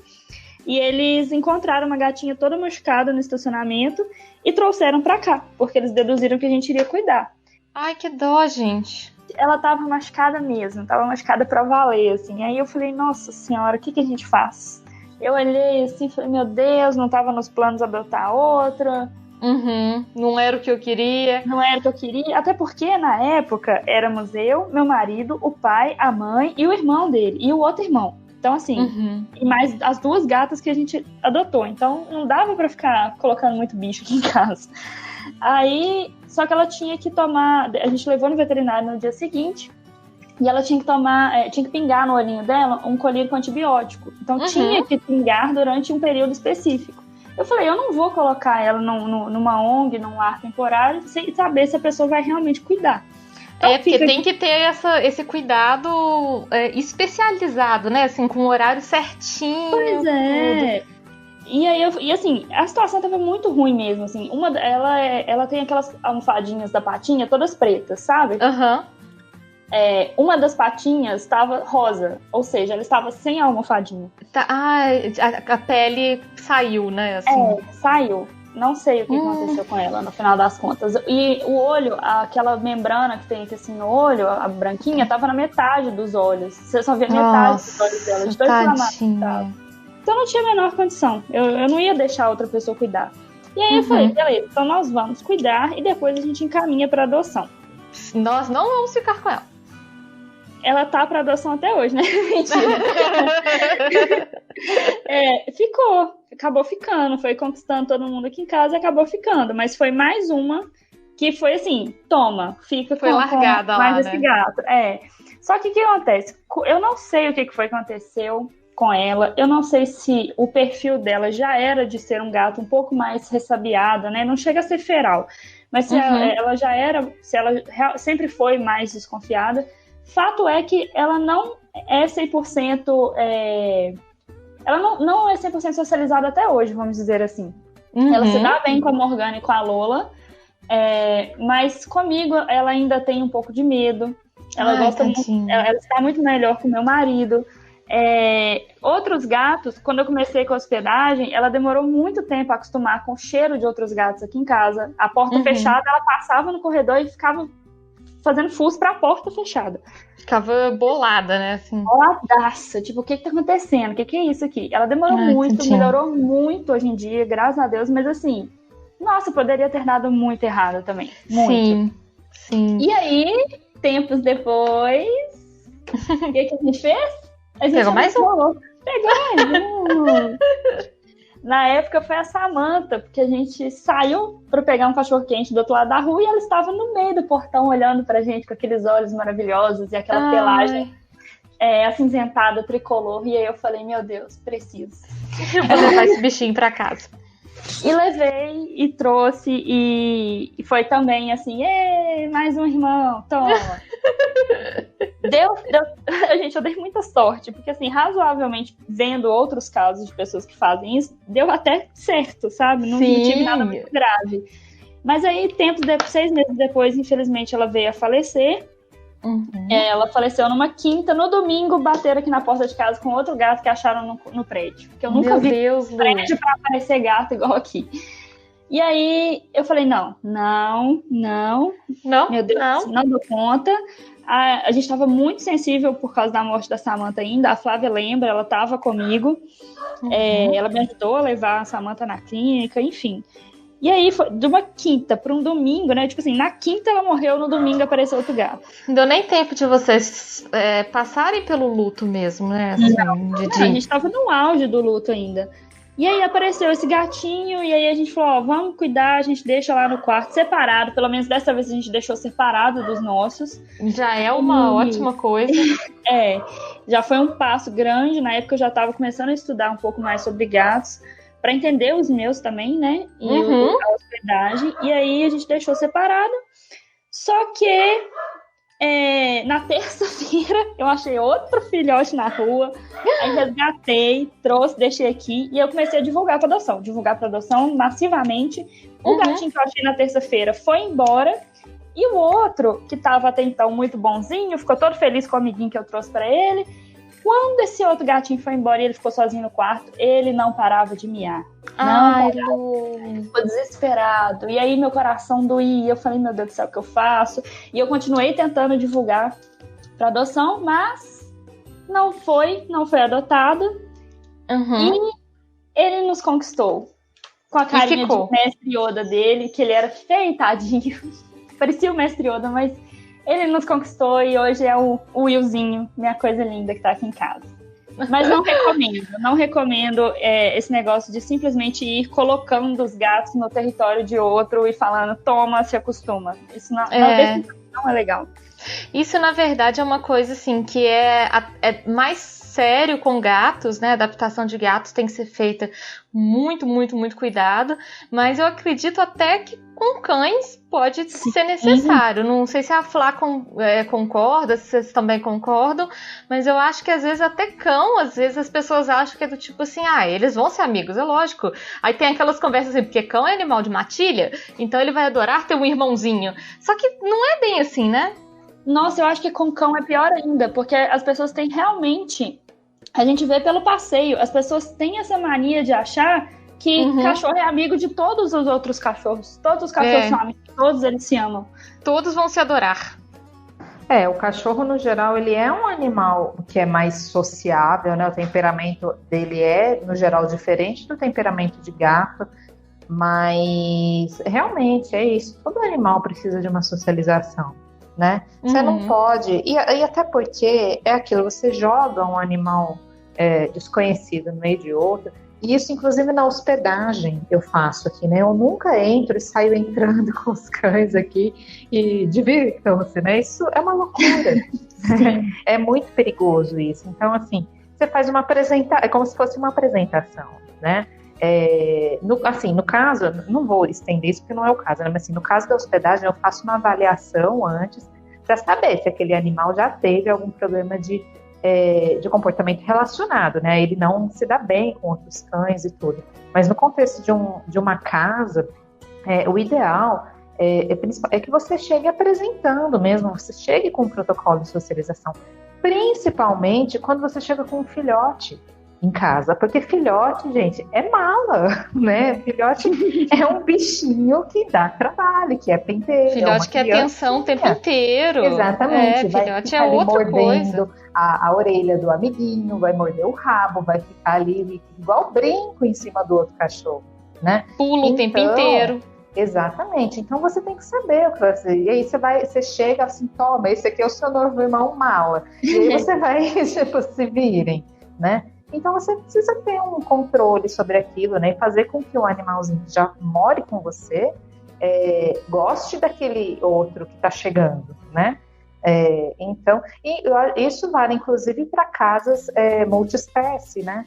e eles encontraram uma gatinha toda machucada no estacionamento e trouxeram pra cá, porque eles deduziram que a gente iria cuidar. Ai, que dó, gente. Ela tava machucada mesmo, tava machucada pra valer, assim. Aí eu falei, nossa senhora, o que a gente faz? Eu olhei assim, falei, meu Deus, não tava nos planos adotar outra. Não era o que eu queria. Não era o que eu queria, até porque na época éramos eu, meu marido, o pai, a mãe e o irmão dele, e o outro irmão. Então assim, e mais as duas gatas que a gente adotou. Então não dava pra ficar colocando muito bicho aqui em casa. Aí, só que ela tinha que tomar, a gente levou no veterinário no dia seguinte, e ela tinha que tomar, tinha que pingar no olhinho dela um colírio com antibiótico. Então tinha que pingar durante um período específico. Eu falei, eu não vou colocar ela numa ONG, num lar temporário, sem saber se a pessoa vai realmente cuidar. Então, porque tem que ter esse cuidado especializado, né? Assim, com o horário certinho. Pois é. Tudo. E aí, e assim, a situação tava muito ruim mesmo, assim. Ela tem aquelas almofadinhas da patinha todas pretas, sabe? Uma das patinhas estava rosa, ou seja, ela estava sem a almofadinha. A pele saiu, né? Assim. Saiu. Não sei o que aconteceu com ela, no final das contas. E o olho, aquela membrana que tem aqui assim no olho, a branquinha, estava na metade dos olhos. Você só vê metade dos olhos dela, de tão inflamado que tava. Então não tinha a menor condição. Eu não ia deixar outra pessoa cuidar. E aí eu falei, beleza, então nós vamos cuidar e depois a gente encaminha para adoção. Nós não vamos ficar com ela. Ela tá para adoção até hoje, né? Mentira. Acabou ficando, foi conquistando todo mundo aqui em casa e acabou ficando. Mas foi mais uma que foi assim, toma, fica foi largada com lá, mais esse gato. Só que o que acontece? Eu não sei o que foi que aconteceu com ela, eu não sei se o perfil dela já era de ser um gato um pouco mais ressabiado, né? Não chega a ser feral, mas se ela já era, se ela sempre foi mais desconfiada, fato é que ela não é 100%, ela não é 100% socializada até hoje, vamos dizer assim. Ela se dá bem com a Morgana e com a Lola, mas comigo ela ainda tem um pouco de medo. Ela gosta muito, ela está muito melhor com o meu marido. Outros gatos, quando eu comecei com a hospedagem, ela demorou muito tempo a acostumar com o cheiro de outros gatos aqui em casa. A porta fechada, ela passava no corredor e ficava fazendo fuço para a porta fechada. Ficava bolada, né? Assim. Boladaça. Tipo, o que tá acontecendo? O que é isso aqui? Ela demorou muito, melhorou muito hoje em dia, graças a Deus. Mas assim, nossa, poderia ter dado muito errado também. Muito. Sim. E aí, tempos depois, o que a gente fez? A gente pegou mais um? Pegou mais um. Na época foi a Samantha, porque a gente saiu para pegar um cachorro-quente do outro lado da rua e ela estava no meio do portão olhando pra gente com aqueles olhos maravilhosos e aquela pelagem acinzentada, tricolor. E aí eu falei, meu Deus, preciso. Eu vou levar esse bichinho pra casa. E levei e trouxe e foi também assim, mais um irmão, toma. Gente, eu dei muita sorte, porque assim, razoavelmente, vendo outros casos de pessoas que fazem isso, deu até certo, sabe? Não tive nada muito grave. Mas aí, 6 meses depois, infelizmente, ela veio a falecer. Ela faleceu numa quinta. No domingo, bateram aqui na porta de casa com outro gato que acharam no prédio. Porque eu nunca vi prédio pra aparecer gato igual aqui. E aí, eu falei, não, meu Deus, não dou conta. A gente estava muito sensível por causa da morte da Samantha ainda. A Flávia lembra, ela estava comigo. Ela me ajudou a levar a Samantha na clínica, enfim. E aí, foi de uma quinta para um domingo, né? Tipo assim, na quinta ela morreu, no domingo apareceu outro gato. Não deu nem tempo de vocês passarem pelo luto mesmo, né? Assim, a gente estava no auge do luto ainda. E aí apareceu esse gatinho, e aí a gente falou, vamos cuidar, a gente deixa lá no quarto separado, pelo menos dessa vez a gente deixou separado dos nossos. Já é uma ótima coisa. Já foi um passo grande, na época eu já estava começando a estudar um pouco mais sobre gatos, para entender os meus também, né, e a hospedagem, e aí a gente deixou separado, só que na terça-feira eu achei outro filhote na rua, aí resgatei, trouxe, deixei aqui e eu comecei a divulgar para adoção massivamente. O gatinho que eu achei na terça-feira foi embora e o outro, que estava até então muito bonzinho, ficou todo feliz com o amiguinho que eu trouxe para ele. Quando esse outro gatinho foi embora e ele ficou sozinho no quarto, ele não parava de miar. Ficou desesperado. E aí meu coração doía. Eu falei, meu Deus do céu, o que eu faço? E eu continuei tentando divulgar para adoção, mas não foi adotado. E ele nos conquistou. Com a carinha de mestre Yoda dele, que ele era feio, tadinho. Parecia o mestre Yoda, mas ele nos conquistou e hoje é o Willzinho, minha coisa linda que tá aqui em casa. Mas não recomendo esse negócio de simplesmente ir colocando os gatos no território de outro e falando, toma, se acostuma. Isso não é legal. Isso, na verdade, é uma coisa assim que é mais sério com gatos, né? A adaptação de gatos tem que ser feita muito, muito, muito cuidado, mas eu acredito até que com cães pode ser necessário. Não sei se a Flá concorda, se vocês também concordam, mas eu acho que às vezes até cão, às vezes as pessoas acham que é do tipo assim, eles vão ser amigos, é lógico. Aí tem aquelas conversas assim, porque cão é animal de matilha, então ele vai adorar ter um irmãozinho. Só que não é bem assim, né? Nossa, eu acho que com cão é pior ainda, porque as pessoas têm realmente... A gente vê pelo passeio, as pessoas têm essa mania de achar que cachorro é amigo de todos os outros cachorros. Todos os cachorros são amigos, todos eles se amam. Todos vão se adorar. O cachorro, no geral, ele é um animal que é mais sociável, né? O temperamento dele é, no geral, diferente do temperamento de gato, mas realmente é isso. Todo animal precisa de uma socialização, né? Você não pode... E até porque é aquilo, você joga um animal desconhecido no meio de outro, e isso, inclusive, na hospedagem eu faço aqui, né? Eu nunca entro e saio entrando com os cães aqui e divirtam-se, né? Isso é uma loucura. É muito perigoso isso. Então, assim, você faz uma apresentação, é como se fosse uma apresentação, né? No caso, não vou estender isso porque não é o caso, né? Mas assim, no caso da hospedagem, eu faço uma avaliação antes para saber se aquele animal já teve algum problema de comportamento relacionado, né? Ele não se dá bem com outros cães e tudo. Mas no contexto de uma casa, o ideal é que você chegue apresentando mesmo, você chegue com um protocolo de socialização, principalmente quando você chega com um filhote em casa, porque filhote, gente, é mala, né? Filhote é um bichinho que dá trabalho, que é penteiro. Filhote quer atenção o tempo inteiro. Exatamente. Vai filhote ficar é ali outra mordendo coisa. a orelha do amiguinho, vai morder o rabo, vai ficar ali igual brinco em cima do outro cachorro, né? Pula o tempo inteiro. Exatamente. Então você tem que saber o que vai fazer. E aí você chega assim, toma, esse aqui é o seu novo irmão mala. E aí você vai, tipo, se virem, né? Então você precisa ter um controle sobre aquilo, né? E fazer com que o animalzinho que já more com você goste daquele outro que está chegando, né? Então, isso vale inclusive para casas multiespécie, né?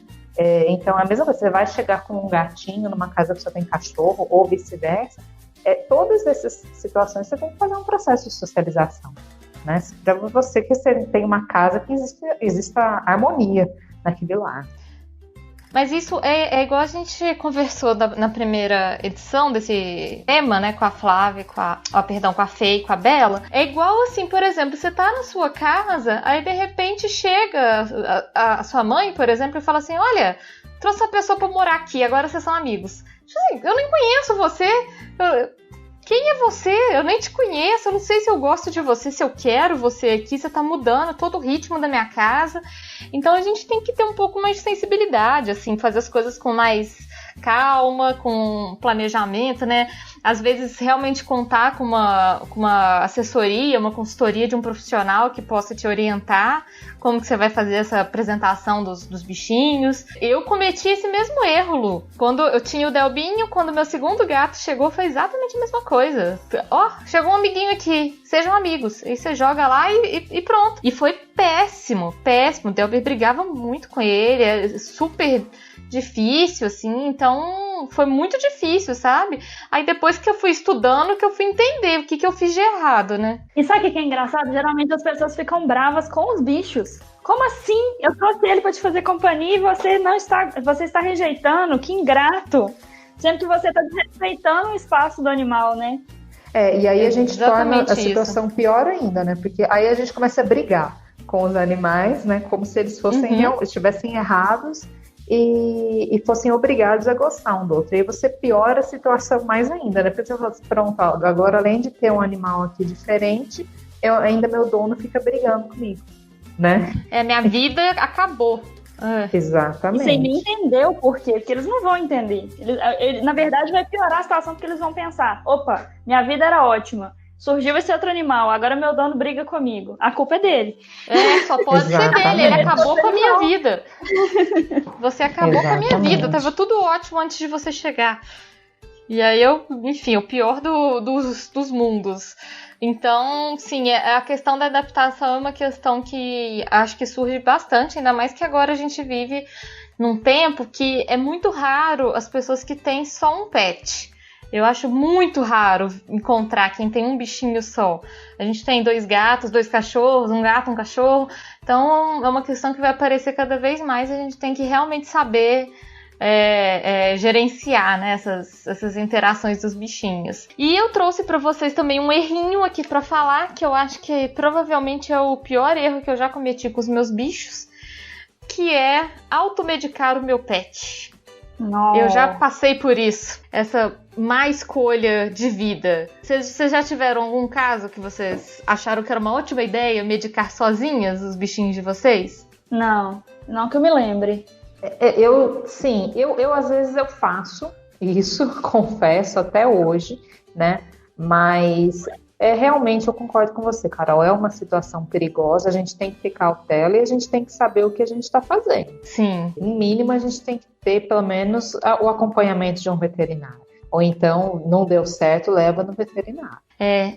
Então, a mesma coisa, você vai chegar com um gatinho numa casa que só tem cachorro, ou vice-versa. Todas essas situações você tem que fazer um processo de socialização, né? Para você que você tem uma casa que exista harmonia naquele lar. Mas isso é igual a gente conversou na primeira edição desse tema, né, com a Flávia, com a Fê e com a Bela. É igual assim, por exemplo, você tá na sua casa, aí de repente chega a sua mãe, por exemplo, e fala assim, olha, trouxe uma pessoa pra morar aqui, agora vocês são amigos. Eu nem conheço você, quem é você? Eu nem te conheço, eu não sei se eu gosto de você, se eu quero você aqui, você tá mudando todo o ritmo da minha casa. Então a gente tem que ter um pouco mais de sensibilidade, assim, fazer as coisas com mais calma, com planejamento, né? Às vezes realmente contar com uma assessoria, uma consultoria de um profissional que possa te orientar como que você vai fazer essa apresentação dos bichinhos. Eu cometi esse mesmo erro, Lu. Quando eu tinha o Delbinho, quando meu segundo gato chegou, foi exatamente a mesma coisa. Chegou um amiguinho aqui, sejam amigos. Aí você joga lá e pronto. E foi péssimo, péssimo. O Delbinho brigava muito com ele, é super difícil, assim, então foi muito difícil, sabe? Aí depois que eu fui estudando, que eu fui entender o que eu fiz de errado, né? E sabe o que é engraçado? Geralmente as pessoas ficam bravas com os bichos. Como assim? Eu trouxe ele pra te fazer companhia e você está rejeitando? Que ingrato! Sempre que você tá desrespeitando o espaço do animal, né? E aí a gente torna a isso. situação pior ainda, né? Porque aí a gente começa a brigar com os animais, né? Como se eles fossem estivessem errados e fossem obrigados a gostar um do outro. E aí você piora a situação mais ainda, né? Porque você fala assim, pronto, agora além de ter um animal aqui diferente, ainda meu dono fica brigando comigo, né? Minha vida acabou. Exatamente. E sem nem entender o porquê, porque eles não vão entender. Na verdade, vai piorar a situação, porque eles vão pensar, opa, minha vida era ótima. Surgiu esse outro animal, agora meu dono briga comigo. A culpa é dele. Só pode ser dele, ele acabou com a minha vida. Você acabou com a minha vida, tava tudo ótimo antes de você chegar. E aí o pior dos mundos. Então, sim, a questão da adaptação é uma questão que acho que surge bastante, ainda mais que agora a gente vive num tempo que é muito raro as pessoas que têm só um pet. Eu acho muito raro encontrar quem tem um bichinho só. A gente tem 2 gatos, 2 cachorros, um gato, um cachorro. Então, é uma questão que vai aparecer cada vez mais. A gente tem que realmente saber gerenciar, né, essas interações dos bichinhos. E eu trouxe para vocês também um errinho aqui para falar, que eu acho que provavelmente é o pior erro que eu já cometi com os meus bichos, que é automedicar o meu pet. Nossa. Eu já passei por isso, essa má escolha de vida. Vocês já tiveram algum caso que vocês acharam que era uma ótima ideia medicar sozinhas os bichinhos de vocês? Não que eu me lembre. Eu às vezes eu faço isso, confesso, até hoje, né? Mas realmente eu concordo com você, Carol. É uma situação perigosa, a gente tem que ter cautela e a gente tem que saber o que a gente está fazendo. Sim. No mínimo, a gente tem que ter, pelo menos, o acompanhamento de um veterinário. Ou então, não deu certo, leva no veterinário.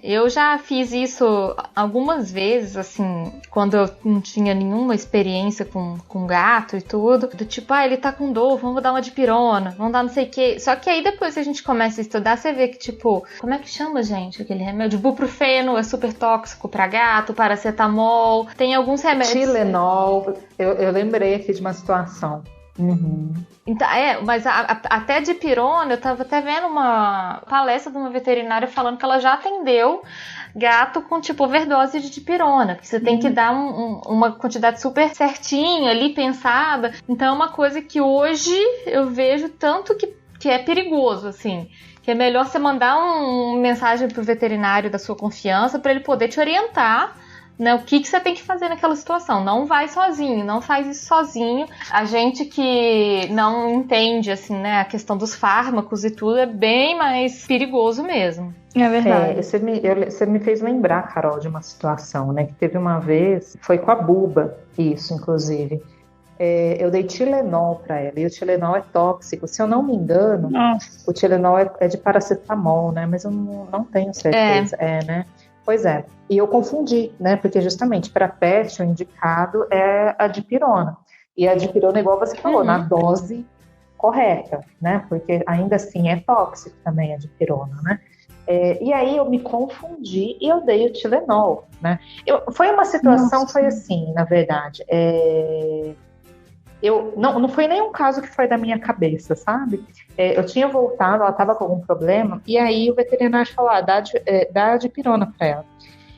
Eu já fiz isso algumas vezes, assim, quando eu não tinha nenhuma experiência com gato e tudo, do tipo, ele tá com dor, vamos dar uma dipirona, vamos dar não sei o quê. Só que aí depois que a gente começa a estudar, você vê que, tipo, como é que chama, gente, aquele remédio? Ibuprofeno é super tóxico pra gato, paracetamol, tem alguns remédios... Tilenol, eu lembrei aqui de uma situação. Uhum. Então, mas até dipirona, eu tava até vendo uma palestra de uma veterinária falando que ela já atendeu gato com tipo overdose de dipirona, porque você tem que dar uma quantidade super certinha ali, pensada. Então é uma coisa que hoje eu vejo tanto que é perigoso, assim. Que é melhor você mandar uma mensagem pro veterinário da sua confiança para ele poder te orientar, né, o que você tem que fazer naquela situação. Não vai sozinho, não faz isso sozinho. A gente que não entende assim, né, a questão dos fármacos e tudo é bem mais perigoso mesmo. É verdade. Você me fez lembrar, Carol, de uma situação, né, que teve uma vez, foi com a Buba, isso, inclusive. Eu dei Tilenol para ela, e o Tilenol é tóxico. Se eu não me engano, o Tilenol é de paracetamol, né, mas eu não tenho certeza. Né? Pois é, e eu confundi, né, porque justamente para pet o indicado é a dipirona, e a dipirona, igual você falou, na dose correta, né, porque ainda assim é tóxico também a dipirona, né, e aí eu me confundi e eu dei o Tilenol, né, foi uma situação, foi assim, na verdade, não foi nenhum caso que foi da minha cabeça, sabe? Eu tinha voltado, ela estava com algum problema, e aí o veterinário falou, dá dipirona para ela.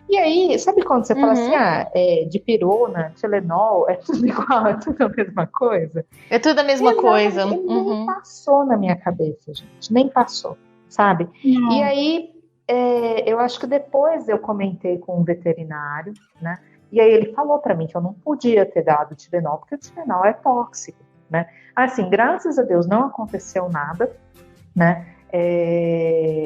E aí, sabe quando você fala assim, dipirona, Tilenol, é tudo igual, é tudo a mesma coisa? É tudo a mesma coisa. Nem passou na minha cabeça, gente, nem passou, sabe? E aí, eu acho que depois eu comentei com um veterinário, né? E aí ele falou para mim que eu não podia ter dado Tilenol, porque o Tilenol é tóxico, né? Assim, graças a Deus não aconteceu nada, né?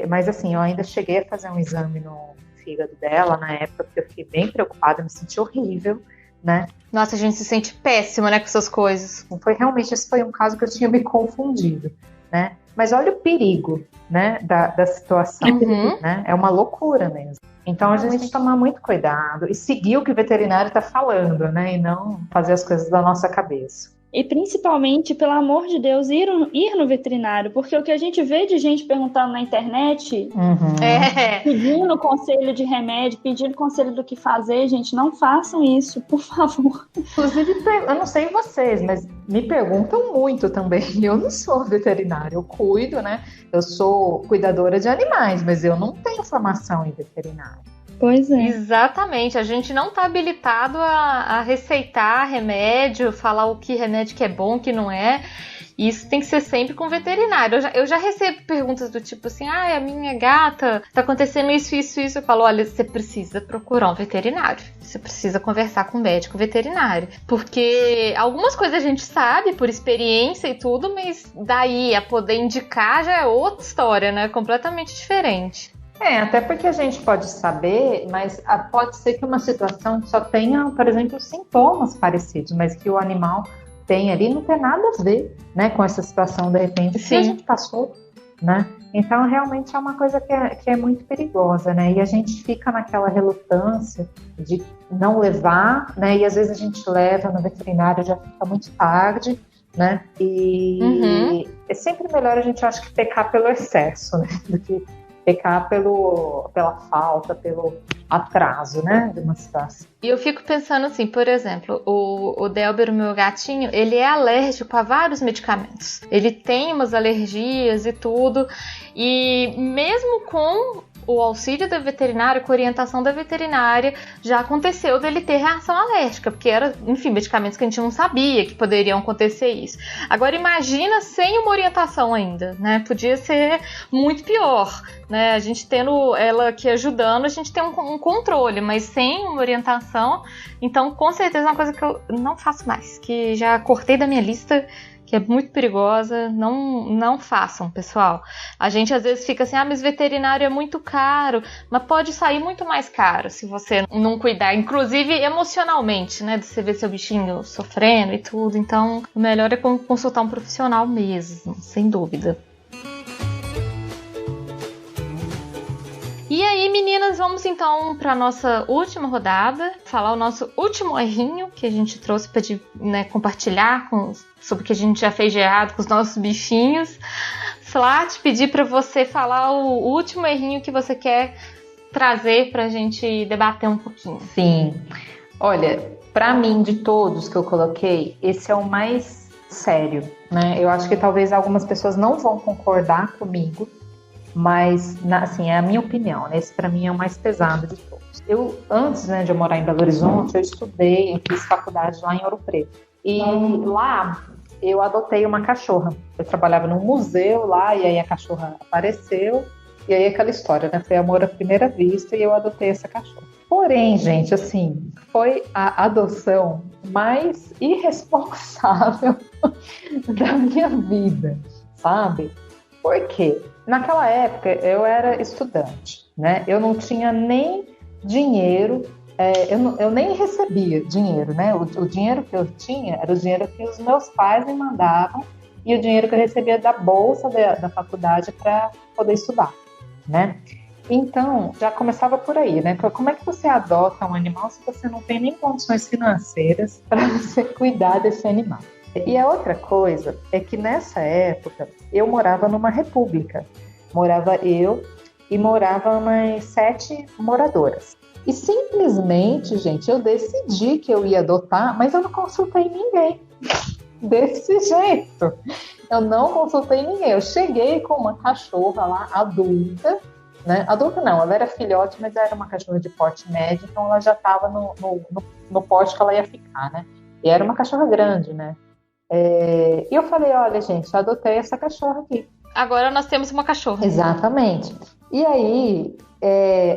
Mas assim, eu ainda cheguei a fazer um exame no fígado dela na época, porque eu fiquei bem preocupada, me senti horrível, né? Nossa, a gente se sente péssima, né, com essas coisas. Esse foi um caso que eu tinha me confundido, né? Mas olha o perigo, né, da situação, né? É uma loucura mesmo. Então a gente tem que tomar muito cuidado e seguir o que o veterinário está falando, né? E não fazer as coisas da nossa cabeça. E principalmente, pelo amor de Deus, ir no veterinário, porque o que a gente vê de gente perguntando na internet, pedindo conselho de remédio, pedindo conselho do que fazer, gente, não façam isso, por favor. Inclusive, eu não sei vocês, mas me perguntam muito também. Eu não sou veterinária, eu cuido, né? Eu sou cuidadora de animais, mas eu não tenho formação em veterinária. Pois é. Exatamente, a gente não está habilitado a receitar remédio, falar o que remédio que é bom, o que não é. Isso tem que ser sempre com veterinário. Eu já recebo perguntas do tipo assim, a minha gata, tá acontecendo isso. Eu falo, olha, você precisa procurar um veterinário. Você precisa conversar com um médico veterinário. Porque algumas coisas a gente sabe por experiência e tudo, mas daí a poder indicar já é outra história, né? Completamente diferente. Até porque a gente pode saber, mas pode ser que uma situação só tenha, por exemplo, sintomas parecidos, mas que o animal tem ali não tem nada a ver, né, com essa situação, de repente, que a gente passou, né? Então, realmente é uma coisa que é muito perigosa, né? E a gente fica naquela relutância de não levar, né? E às vezes a gente leva no veterinário, já fica muito tarde, né? E é sempre melhor a gente, acho que, pecar pelo excesso, né? Do que pecar pela falta, pelo atraso, né, de uma situação. E eu fico pensando assim, por exemplo, o Delber, o meu gatinho, ele é alérgico a vários medicamentos. Ele tem umas alergias e tudo, e mesmo com o auxílio da veterinária, com a orientação da veterinária, já aconteceu dele ter reação alérgica, porque era, enfim, medicamentos que a gente não sabia que poderiam acontecer isso. Agora imagina sem uma orientação ainda, né? Podia ser muito pior, né? A gente tendo ela aqui ajudando, a gente tem um controle, mas sem uma orientação, então com certeza é uma coisa que eu não faço mais, que já cortei da minha lista, que é muito perigosa, não façam, pessoal. A gente às vezes fica assim, mas veterinário é muito caro, mas pode sair muito mais caro se você não cuidar, inclusive emocionalmente, né, de você ver seu bichinho sofrendo e tudo. Então, o melhor é consultar um profissional mesmo, sem dúvida. E aí, meninas, vamos então para nossa última rodada, falar o nosso último errinho que a gente trouxe para compartilhar sobre o que a gente já fez de errado com os nossos bichinhos. Flá, te pedir para você falar o último errinho que você quer trazer para a gente debater um pouquinho. Sim. Olha, para mim, de todos que eu coloquei, esse é o mais sério, né? Eu acho que talvez algumas pessoas não vão concordar comigo, mas, assim, é a minha opinião, né? Esse para mim é o mais pesado de todos. Eu, antes, de eu morar em Belo Horizonte, eu fiz faculdade lá em Ouro Preto. E lá eu adotei uma cachorra. Eu trabalhava num museu lá, e aí a cachorra apareceu, e aí aquela história, né? Foi amor à primeira vista, e eu adotei essa cachorra. Porém, gente, assim, foi a adoção mais irresponsável da minha vida, sabe? Por quê? Naquela época, eu era estudante, né? Eu não tinha nem dinheiro, eu nem recebia dinheiro, né? O dinheiro que eu tinha era o dinheiro que os meus pais me mandavam e o dinheiro que eu recebia da bolsa da faculdade para poder estudar, né? Então, já começava por aí, né? Como é que você adota um animal se você não tem nem condições financeiras para você cuidar desse animal? E a outra coisa é que nessa época eu morava numa república. Morava eu e morava umas 7 moradoras. E simplesmente, gente, eu decidi que eu ia adotar, mas eu não consultei ninguém. Desse jeito. Eu não consultei ninguém. Eu cheguei com uma cachorra lá, adulta, né? Adulta não, ela era filhote, mas era uma cachorra de porte médio, então ela já estava no porte que ela ia ficar, né? E era uma cachorra grande, né? E eu falei, olha, gente, eu adotei essa cachorra aqui. Agora nós temos uma cachorra. Exatamente. E aí,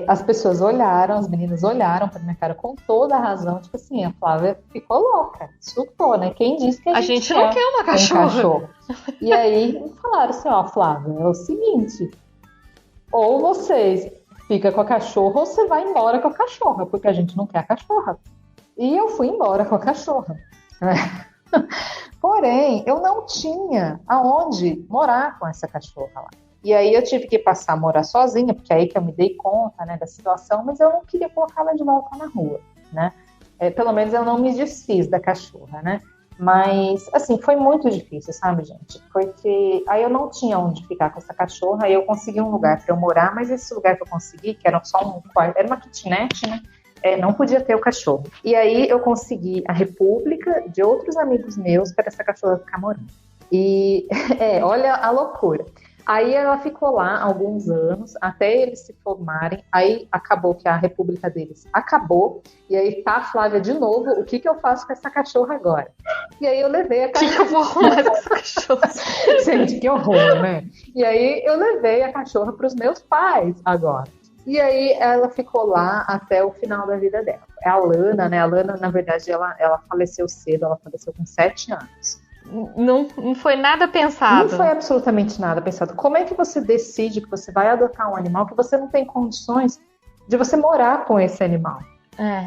as pessoas olharam, as meninas olharam pra minha cara com toda a razão, tipo assim, a Flávia ficou louca, surtou, né? Quem disse que a gente não quer uma cachorra. E aí, falaram assim, ó, Flávia, é o seguinte, ou vocês ficam com a cachorra ou você vai embora com a cachorra, porque a gente não quer a cachorra. E eu fui embora com a cachorra. Porém, eu não tinha aonde morar com essa cachorra lá. E aí eu tive que passar a morar sozinha, porque aí que eu me dei conta, né, da situação, mas eu não queria colocá-la de volta na rua, né? Pelo menos eu não me desfiz da cachorra, né? Mas, assim, foi muito difícil, sabe, gente? Porque aí eu não tinha onde ficar com essa cachorra, aí eu consegui um lugar para eu morar, mas esse lugar que eu consegui, que era só um quarto, era uma kitnet, né? Não podia ter o cachorro. E aí eu consegui a república de outros amigos meus para essa cachorra ficar morando. E, olha a loucura. Aí ela ficou lá alguns anos, até eles se formarem, aí acabou que a república deles acabou, e aí tá a Flávia de novo, o que eu faço com essa cachorra agora? E aí eu levei a cachorra. O que eu vou arrumar com essa cachorra? Gente, que horror, né? E aí eu levei a cachorra para os meus pais agora. E aí ela ficou lá até o final da vida dela. É a Lana, né? A Lana, na verdade, ela faleceu cedo, ela faleceu com 7 anos. Não foi nada pensado. Não foi absolutamente nada pensado. Como é que você decide que você vai adotar um animal que você não tem condições de você morar com esse animal?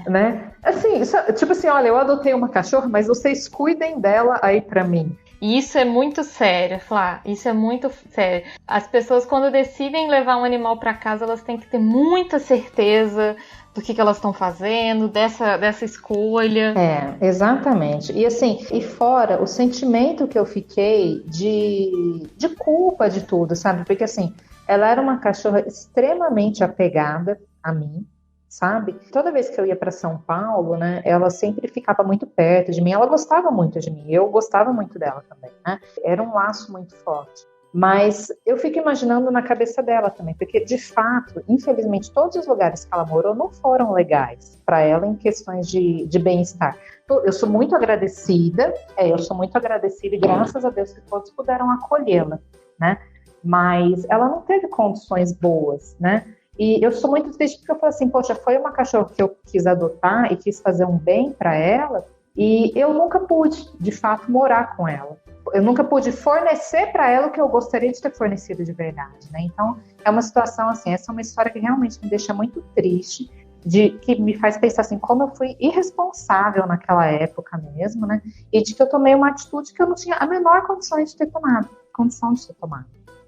Né? Assim, tipo assim, olha, eu adotei uma cachorra, mas vocês cuidem dela aí pra mim. E isso é muito sério, Flá. Isso é muito sério. As pessoas, quando decidem levar um animal para casa, elas têm que ter muita certeza do que elas estão fazendo, dessa escolha. Exatamente. E assim, e fora o sentimento que eu fiquei de culpa de tudo, sabe? Porque assim, ela era uma cachorra extremamente apegada a mim, sabe? Toda vez que eu ia para São Paulo, né, ela sempre ficava muito perto de mim, ela gostava muito de mim, eu gostava muito dela também, né? Era um laço muito forte. Mas eu fico imaginando na cabeça dela também, porque de fato, infelizmente, todos os lugares que ela morou não foram legais para ela em questões de bem-estar. Eu sou muito agradecida, e graças a Deus que todos puderam acolhê-la, né? Mas ela não teve condições boas, né? E eu sou muito triste porque eu falo assim, poxa, foi uma cachorra que eu quis adotar e quis fazer um bem para ela e eu nunca pude, de fato, morar com ela. Eu nunca pude fornecer para ela o que eu gostaria de ter fornecido de verdade, né? Então, é uma situação assim, essa é uma história que realmente me deixa muito triste, que me faz pensar assim, como eu fui irresponsável naquela época mesmo, né? E de que eu tomei uma atitude que eu não tinha a menor condição de ter tomado,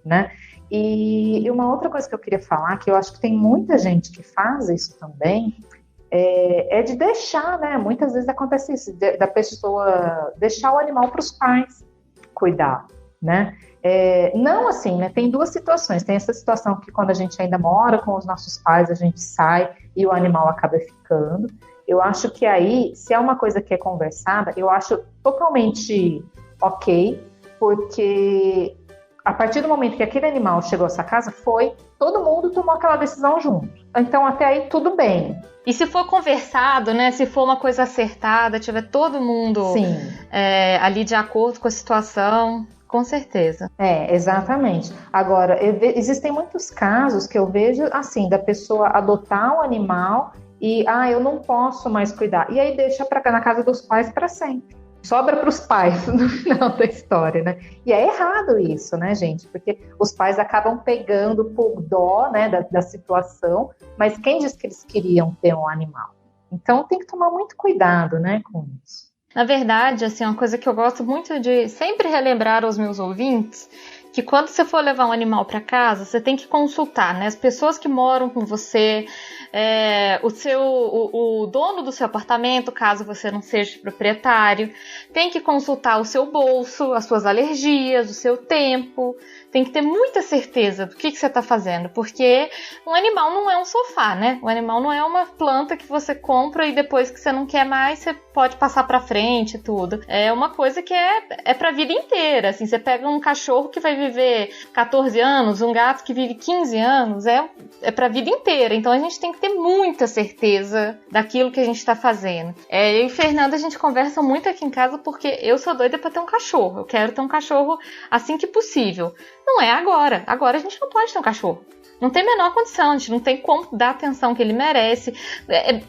né? E uma outra coisa que eu queria falar, que eu acho que tem muita gente que faz isso também, é de deixar, né? Muitas vezes acontece isso, da pessoa deixar o animal para os pais cuidar, né? Não assim, né? Tem duas situações. Tem essa situação que quando a gente ainda mora com os nossos pais, a gente sai e o animal acaba ficando. Eu acho que aí, se é uma coisa que é conversada, eu acho totalmente ok, porque a partir do momento que aquele animal chegou à sua casa, todo mundo tomou aquela decisão junto. Então, até aí, tudo bem. E se for conversado, né? Se for uma coisa acertada, tiver todo mundo ali de acordo com a situação, com certeza. Exatamente. Agora, existem muitos casos que eu vejo, assim, da pessoa adotar um animal e, eu não posso mais cuidar. E aí deixa na casa dos pais para sempre. Sobra para os pais no final da história, né? E é errado isso, né, gente? Porque os pais acabam pegando por dó, né, da situação, mas quem disse que eles queriam ter um animal? Então tem que tomar muito cuidado, né, com isso. Na verdade, assim, uma coisa que eu gosto muito de sempre relembrar aos meus ouvintes, que quando você for levar um animal para casa, você tem que consultar, né, as pessoas que moram com você, o dono do seu apartamento, caso você não seja proprietário, tem que consultar o seu bolso, as suas alergias, o seu tempo, tem que ter muita certeza do que você está fazendo, porque um animal não é um sofá, né? Um animal não é uma planta que você compra e depois que você não quer mais, você pode passar para frente e tudo. É uma coisa que é para a vida inteira, assim, você pega um cachorro que vai viver 14 anos, um gato que vive 15 anos, é para a vida inteira, então a gente tem que ter muita certeza daquilo que a gente está fazendo. Eu e Fernanda, a gente conversa muito aqui em casa porque eu sou doida para ter um cachorro, eu quero ter um cachorro assim que possível. Não é agora. Agora a gente não pode ter um cachorro. Não tem a menor condição, a gente não tem como dar a atenção que ele merece.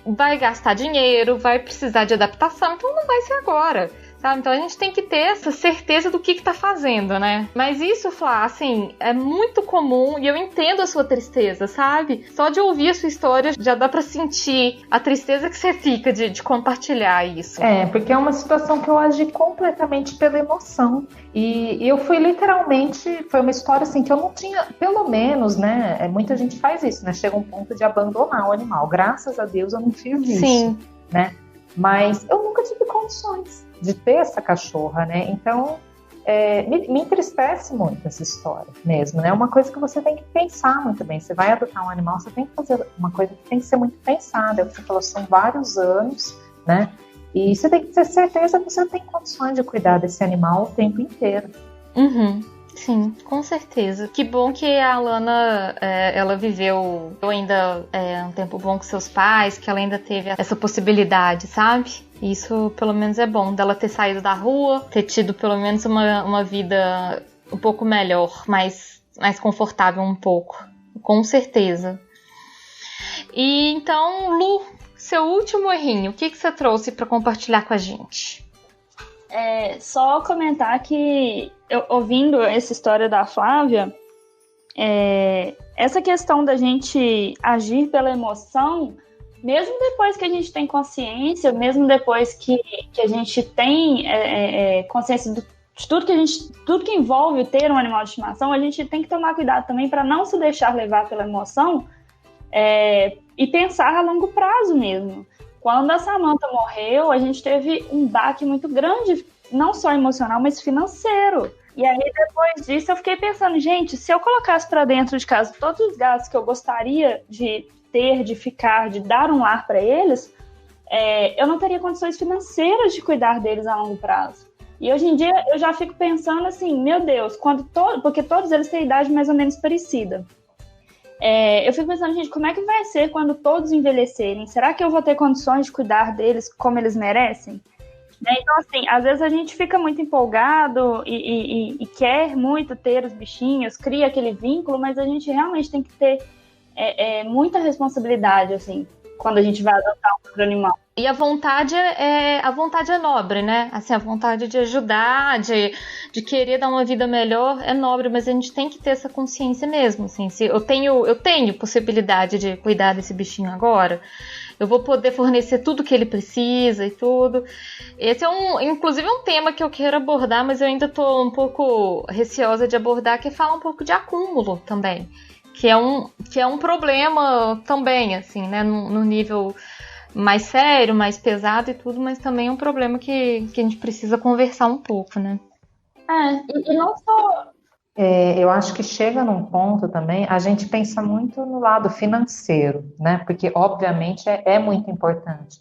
Vai gastar dinheiro, vai precisar de adaptação, então não vai ser agora. Sabe? Então a gente tem que ter essa certeza do que tá fazendo, né? Mas isso, Flá, assim, é muito comum e eu entendo a sua tristeza, sabe? Só de ouvir a sua história já dá pra sentir a tristeza que você fica de compartilhar isso. Porque é uma situação que eu agi completamente pela emoção. E eu fui literalmente, foi uma história assim que eu não tinha, pelo menos, né? Muita gente faz isso, né? Chega um ponto de abandonar o animal. Graças a Deus eu não fiz isso. Sim. Né? Mas eu nunca tive condições de ter essa cachorra, né? Então, me entristece muito essa história mesmo, né? É uma coisa que você tem que pensar muito bem. Você vai adotar um animal, você tem que fazer uma coisa que tem que ser muito pensada. Você falou, são vários anos, né? E você tem que ter certeza que você tem condições de cuidar desse animal o tempo inteiro. Uhum. Sim, com certeza. Que bom que a Alana, ela viveu ainda um tempo bom com seus pais, que ela ainda teve essa possibilidade, sabe? Isso, pelo menos, é bom, dela ter saído da rua, ter tido, pelo menos, uma vida um pouco melhor, mais confortável um pouco, com certeza. E então, Lu, seu último errinho, o que você trouxe para compartilhar com a gente? Só comentar que, ouvindo essa história da Flávia, essa questão da gente agir pela emoção, mesmo depois que a gente tem consciência, mesmo depois que a gente tem consciência de tudo que envolve ter um animal de estimação, a gente tem que tomar cuidado também para não se deixar levar pela emoção e pensar a longo prazo mesmo. Quando a Samantha morreu, a gente teve um baque muito grande, não só emocional, mas financeiro. E aí, depois disso, eu fiquei pensando, gente, se eu colocasse para dentro de casa todos os gastos que eu gostaria de ter, de ficar, de dar um lar para eles, eu não teria condições financeiras de cuidar deles a longo prazo. E hoje em dia, eu já fico pensando assim, meu Deus, porque todos eles têm idade mais ou menos parecida. Eu fico pensando, gente, como é que vai ser quando todos envelhecerem? Será que eu vou ter condições de cuidar deles como eles merecem? Então, assim, às vezes a gente fica muito empolgado e quer muito ter os bichinhos, cria aquele vínculo, mas a gente realmente tem que ter muita responsabilidade, assim, quando a gente vai adotar um outro animal. E a vontade é nobre, né? Assim, a vontade de ajudar, de querer dar uma vida melhor é nobre, mas a gente tem que ter essa consciência mesmo, assim. Se eu tenho possibilidade de cuidar desse bichinho agora, eu vou poder fornecer tudo que ele precisa e tudo. Esse é inclusive um tema que eu quero abordar, mas eu ainda tô um pouco receosa de abordar, que é falar um pouco de acúmulo também, que é um problema também, assim, né, no nível mais sério, mais pesado e tudo, mas também é um problema que a gente precisa conversar um pouco, né? E não só... Eu acho que chega num ponto também, a gente pensa muito no lado financeiro, né? Porque, obviamente, é muito importante.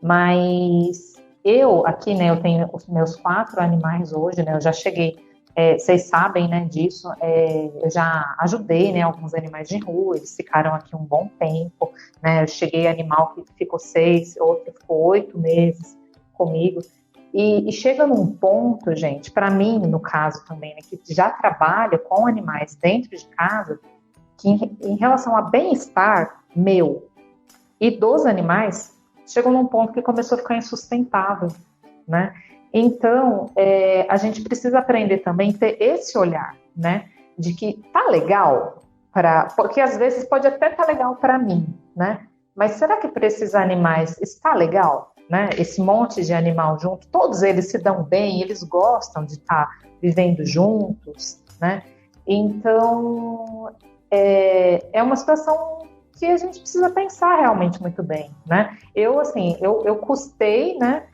Mas eu, aqui, né, eu tenho os meus 4 animais hoje, né? Eu já cheguei, vocês sabem, né, disso, eu já ajudei, né, alguns animais de rua, eles ficaram aqui um bom tempo, né? Eu cheguei animal que ficou 6, outro ficou 8 meses comigo. E chega num ponto, gente, para mim, no caso também, né, que já trabalho com animais dentro de casa, que em relação a bem-estar meu e dos animais, chegou num ponto que começou a ficar insustentável, né? Então, a gente precisa aprender também a ter esse olhar, né? De que tá legal, porque às vezes pode até estar legal para mim, né? Mas será que para esses animais está legal? Né? Esse monte de animal junto, todos eles se dão bem, eles gostam de estar vivendo juntos, né? Então, é uma situação que a gente precisa pensar realmente muito bem, né? Eu custei, né?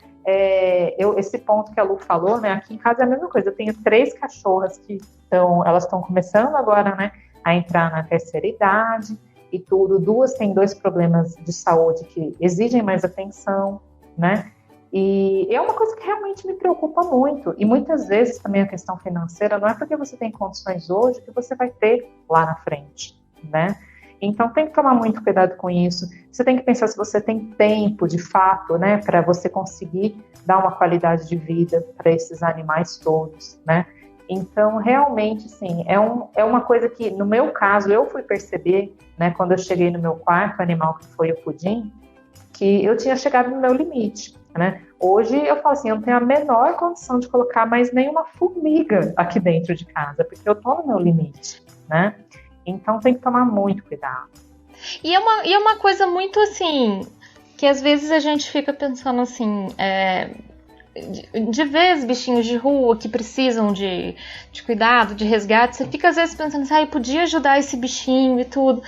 Esse ponto que a Lu falou, né? Aqui em casa é a mesma coisa. Eu tenho 3 cachorras que elas estão começando agora, né? A entrar na terceira idade e tudo. 2 têm 2 problemas de saúde que exigem mais atenção, né? E é uma coisa que realmente me preocupa muito. E muitas vezes também a questão financeira não é porque você tem condições hoje que você vai ter lá na frente, né? Então tem que tomar muito cuidado com isso. Você tem que pensar se você tem tempo, de fato, né, para você conseguir dar uma qualidade de vida para esses animais todos, né? Então, realmente, sim, é uma coisa que, no meu caso, eu fui perceber, né, quando eu cheguei no meu 4º animal, que foi o Pudim, que eu tinha chegado no meu limite, né? Hoje eu falo assim, eu não tenho a menor condição de colocar mais nenhuma formiga aqui dentro de casa, porque eu tô no meu limite, né? Então tem que tomar muito cuidado. E é uma coisa muito assim, que às vezes a gente fica pensando assim, de ver os bichinhos de rua que precisam de cuidado, de resgate, você fica às vezes pensando assim, podia ajudar esse bichinho e tudo,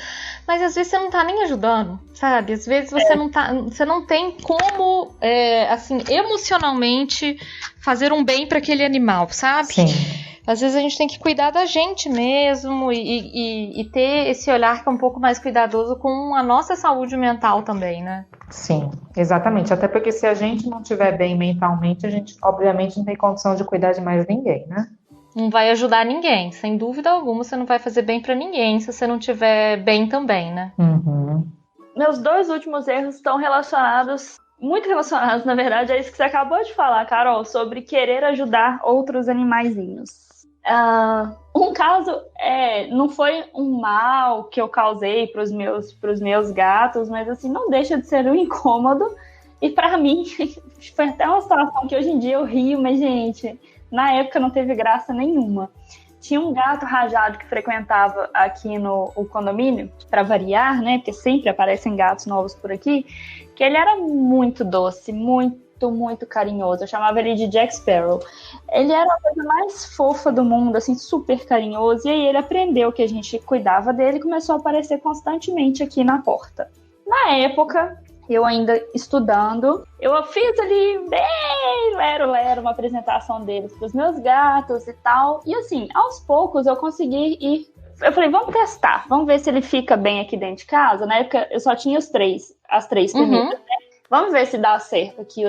mas às vezes você não tá nem ajudando, sabe? Às vezes você não tem como, assim, emocionalmente fazer um bem para aquele animal, sabe? Sim. Às vezes a gente tem que cuidar da gente mesmo e ter esse olhar que é um pouco mais cuidadoso com a nossa saúde mental também, né? Sim, exatamente. Até porque se a gente não estiver bem mentalmente, a gente obviamente não tem condição de cuidar de mais ninguém, né? Não vai ajudar ninguém, sem dúvida alguma. Você não vai fazer bem pra ninguém se você não estiver bem também, né? Uhum. Meus 2 últimos erros estão muito relacionados, na verdade, a isso que você acabou de falar, Carol, sobre querer ajudar outros animaizinhos. Um caso não foi um mal que eu causei pros meus gatos, mas assim, não deixa de ser um incômodo. E pra mim, foi até uma situação que hoje em dia eu rio, mas gente, na época não teve graça nenhuma. Tinha um gato rajado que frequentava aqui no condomínio, para variar, né? Porque sempre aparecem gatos novos por aqui, que ele era muito doce, muito carinhoso. Eu chamava ele de Jack Sparrow. Ele era a coisa mais fofa do mundo, assim, super carinhoso. E aí ele aprendeu que a gente cuidava dele e começou a aparecer constantemente aqui na porta. Na época, eu ainda estudando, eu fiz ali bem lero uma apresentação deles para os meus gatos e tal. E assim, aos poucos eu consegui ir. Eu falei, vamos testar, vamos ver se ele fica bem aqui dentro de casa. Na época eu só tinha as 3 primeiras, né? Vamos ver se dá certo aqui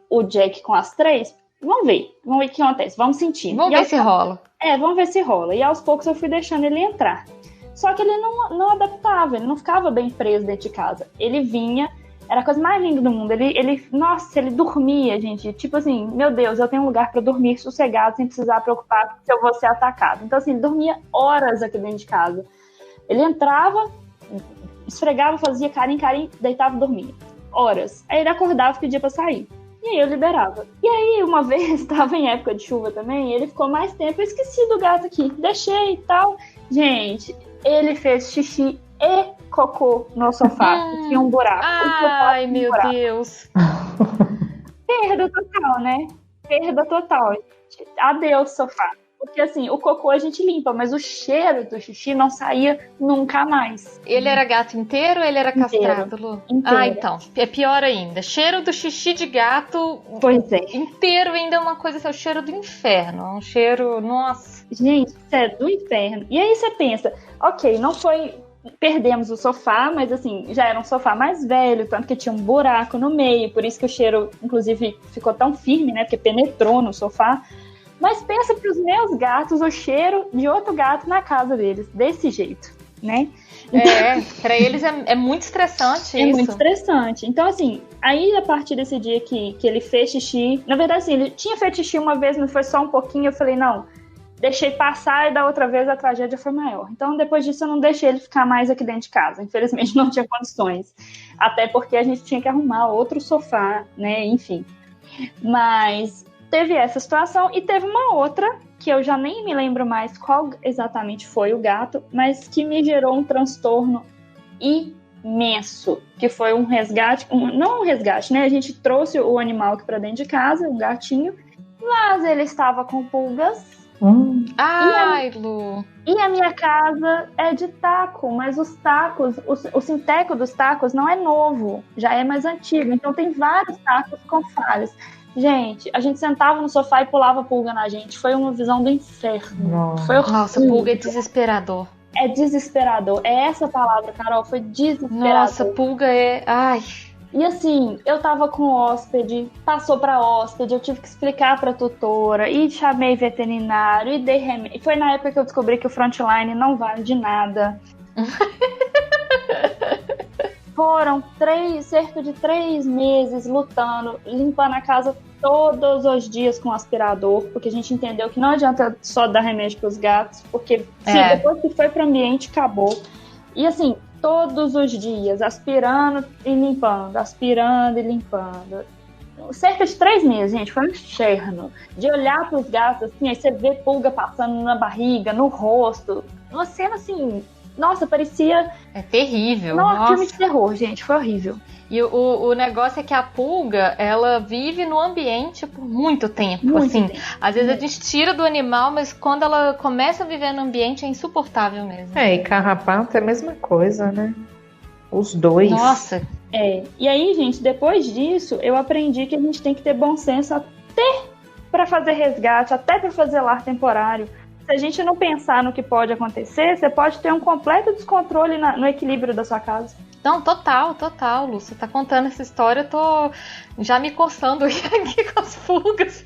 o Jack com as 3. Vamos ver o que acontece, vamos sentir. Vamos ver se rola. Vamos ver se rola. E aos poucos eu fui deixando ele entrar. Só que ele não adaptava, ele não ficava bem preso dentro de casa. Ele vinha, era a coisa mais linda do mundo. Nossa, ele dormia, gente. Tipo assim, meu Deus, eu tenho um lugar pra dormir sossegado, sem precisar preocupar se eu vou ser atacado. Então assim, ele dormia horas aqui dentro de casa. Ele entrava, esfregava, fazia carinho, deitava e dormia. Horas. Aí ele acordava e pedia pra sair. E aí eu liberava. E aí, uma vez, estava em época de chuva também, ele ficou mais tempo, eu esqueci do gato aqui, deixei e tal. Gente, ele fez xixi e cocô no sofá. tinha um buraco. Ai, meu Deus. Perda total, né? Perda total. Adeus, sofá. Porque assim, o cocô a gente limpa, mas o cheiro do xixi não saía nunca mais. Ele era gato inteiro ou ele era castrado, Lu? Inteiro. Ah, então. É pior ainda. Cheiro do xixi de gato Pois é. inteiro ainda é uma coisa, assim, é o cheiro do inferno. É um cheiro, nossa. Gente, isso é do inferno. E aí você pensa, ok, não foi... Perdemos o sofá, mas assim, já era um sofá mais velho, tanto que tinha um buraco no meio, por isso que o cheiro, inclusive, ficou tão firme, né? Porque penetrou no sofá. Mas pensa para os meus gatos o cheiro de outro gato na casa deles, desse jeito, né? Pra eles é muito estressante isso. É muito estressante. Então, assim, aí a partir desse dia que ele fez xixi... Na verdade, assim, ele tinha feito xixi uma vez, mas foi só um pouquinho. Eu falei, não, deixei passar e da outra vez a tragédia foi maior. Então, depois disso, eu não deixei ele ficar mais aqui dentro de casa. Infelizmente, não tinha condições. Até porque a gente tinha que arrumar outro sofá, né? Enfim. Mas... teve essa situação e teve uma outra, que eu já nem me lembro mais qual exatamente foi o gato, mas que me gerou um transtorno imenso, que foi um resgate, não um resgate, né? A gente trouxe o animal aqui pra dentro de casa, um gatinho, mas ele estava com pulgas. Ai, Lu. E a minha casa é de taco, mas os tacos, o sinteco dos tacos não é novo, já é mais antigo, então tem vários tacos com falhas. Gente, a gente sentava no sofá e pulava pulga na gente. Foi uma visão do inferno. Foi horrível. Nossa, pulga é desesperador. É desesperador. É essa palavra, Carol. Foi desesperador. Nossa, pulga é... Ai. E assim, eu tava com hóspede, passou pra hóspede, eu tive que explicar pra tutora, e chamei veterinário, e dei remédio. Foi na época que eu descobri que o Frontline não vale de nada. Foram cerca de 3 meses lutando, limpando a casa todos os dias com aspirador, porque a gente entendeu que não adianta só dar remédio para os gatos, porque depois que foi para o ambiente, acabou. E assim, todos os dias, aspirando e limpando, aspirando e limpando. Cerca de 3 meses, gente, foi um inferno. De olhar para os gatos, assim, aí você vê pulga passando na barriga, no rosto. Uma cena assim... Nossa, parecia... É terrível. Nossa, filme de terror, gente. Foi horrível. E o negócio é que a pulga, ela vive no ambiente por muito tempo. Muito assim. tempo. Às vezes a gente tira do animal, mas quando ela começa a viver no ambiente é insuportável mesmo. E carrapato é a mesma coisa, né? Os dois. Nossa. E aí, gente, depois disso, eu aprendi que a gente tem que ter bom senso até para fazer resgate, até para fazer lar temporário. Se a gente não pensar no que pode acontecer, você pode ter um completo descontrole no equilíbrio da sua casa. Não, total, Lu. Você tá contando essa história, eu tô já me coçando aqui com as pulgas.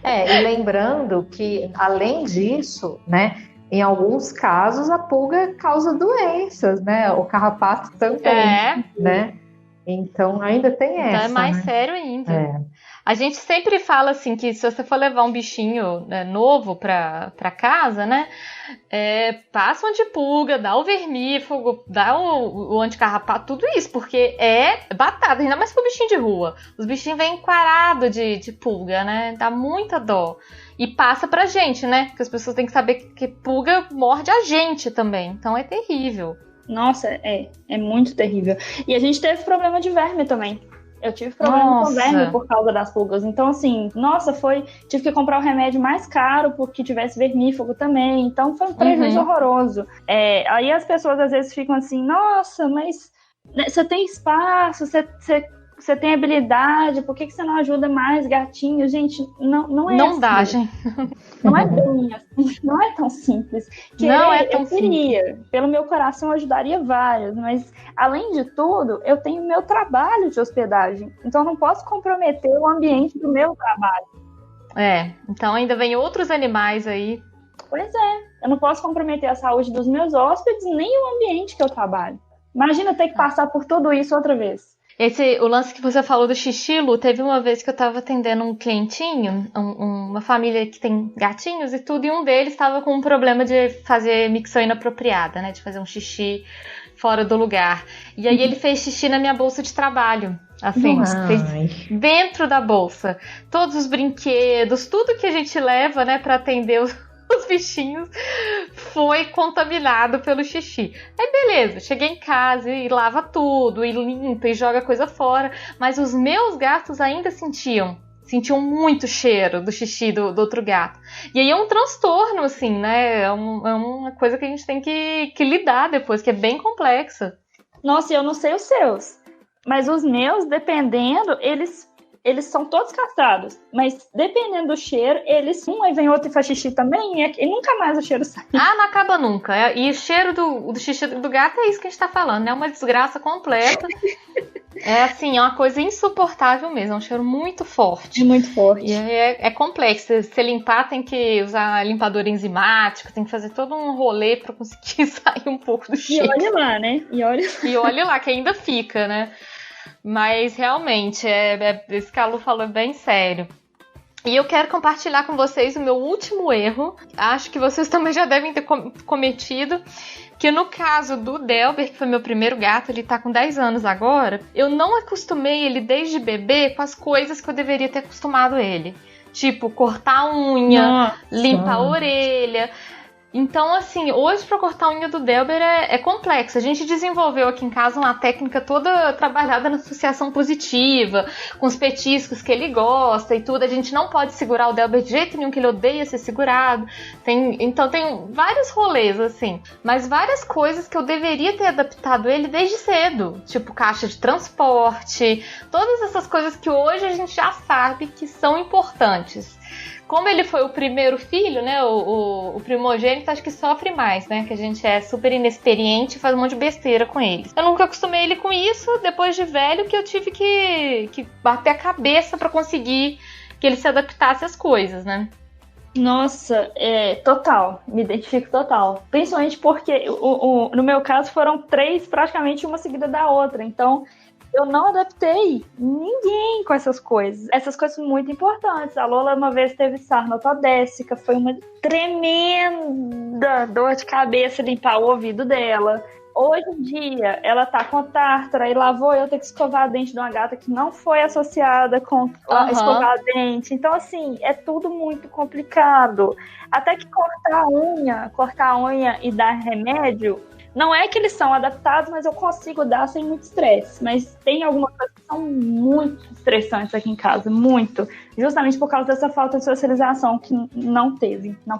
E lembrando que, além disso, né, em alguns casos a pulga causa doenças, né? O carrapato também, né? Então ainda tem essa. Então é mais né? sério ainda. A gente sempre fala assim que se você for levar um bichinho novo pra casa, né? Passa um antipulga, dá o vermífugo, dá o anticarrapato, tudo isso, porque é batata, ainda mais pro bichinho de rua. Os bichinhos vêm enquarados de pulga, né? Dá muita dó. E passa pra gente, né? Porque as pessoas têm que saber que pulga morde a gente também. Então é terrível. Nossa, é muito terrível. E a gente teve problema de verme também. Eu tive problema com verme por causa das pulgas. Então, assim, tive que comprar o remédio mais caro porque tivesse vermífugo também. Então, foi um prejuízo horroroso. Aí as pessoas às vezes ficam assim, nossa, mas você tem espaço, você tem habilidade, por que você não ajuda mais gatinhos? Gente, não é não assim. Dá, gente. Não é bem assim, não é tão simples. Não é tão eu queria, pelo meu coração eu ajudaria vários, mas além de tudo, eu tenho meu trabalho de hospedagem, então eu não posso comprometer o ambiente do meu trabalho. Então ainda vem outros animais aí. Pois é, eu não posso comprometer a saúde dos meus hóspedes, nem o ambiente que eu trabalho. Imagina ter que passar por tudo isso outra vez. O lance que você falou do xixi, Lu, teve uma vez que eu tava atendendo um clientinho, uma família que tem gatinhos e tudo, e um deles tava com um problema de fazer micção inapropriada, né, de fazer um xixi fora do lugar. E aí ele fez xixi na minha bolsa de trabalho, assim, fez dentro da bolsa. Todos os brinquedos, tudo que a gente leva, né, pra atender os bichinhos foi contaminado pelo xixi. Aí beleza, cheguei em casa e lava tudo, e limpa, e joga coisa fora, mas os meus gatos ainda sentiam muito cheiro do xixi do outro gato. E aí é um transtorno, assim, né? É uma coisa que a gente tem que lidar depois, que é bem complexa. Nossa, eu não sei os seus, mas os meus, dependendo, eles são todos castrados, mas dependendo do cheiro, aí vem outro e faz xixi também, e nunca mais o cheiro sai. Ah, não acaba nunca. E o cheiro do xixi do gato é isso que a gente tá falando, né? É uma desgraça completa. É assim, é uma coisa insuportável mesmo, é um cheiro muito forte. Muito forte. E é complexo. Se limpar, tem que usar limpador enzimático, tem que fazer todo um rolê pra conseguir sair um pouco do cheiro. E olha lá, né? E olha lá, que ainda fica, né? Mas realmente, esse que a Lu falou é bem sério. E eu quero compartilhar com vocês o meu último erro. Acho que vocês também já devem ter cometido. Que no caso do Delber, que foi meu primeiro gato, ele tá com 10 anos agora, eu não acostumei ele desde bebê com as coisas que eu deveria ter acostumado ele. Tipo, cortar a unha, limpar a orelha. Então, assim, hoje pra cortar a unha do Delber é complexo. A gente desenvolveu aqui em casa uma técnica toda trabalhada na associação positiva, com os petiscos que ele gosta e tudo. A gente não pode segurar o Delber de jeito nenhum, que ele odeia ser segurado. Então tem vários rolês, assim. Mas várias coisas que eu deveria ter adaptado ele desde cedo. Tipo caixa de transporte. Todas essas coisas que hoje a gente já sabe que são importantes. Como ele foi o primeiro filho, né, o primogênito, acho que sofre mais, né, que a gente é super inexperiente e faz um monte de besteira com ele. Eu nunca acostumei ele com isso, depois de velho, que eu tive que bater a cabeça pra conseguir que ele se adaptasse às coisas, né. Nossa, total, me identifico total. Principalmente porque, no meu caso, foram 3, praticamente uma seguida da outra, então... Eu não adaptei ninguém com essas coisas. Essas coisas são muito importantes. A Lola uma vez teve sarna todécica. Foi uma tremenda dor de cabeça limpar o ouvido dela. Hoje em dia, ela tá com tártara e lá vou eu ter que escovar a dente de uma gata que não foi associada com escovar a dente. Então, assim, é tudo muito complicado. Até que cortar a unha e dar remédio... Não é que eles são adaptados, mas eu consigo dar sem muito estresse. Mas tem algumas coisas que são muito estressantes aqui em casa, muito. Justamente por causa dessa falta de socialização que não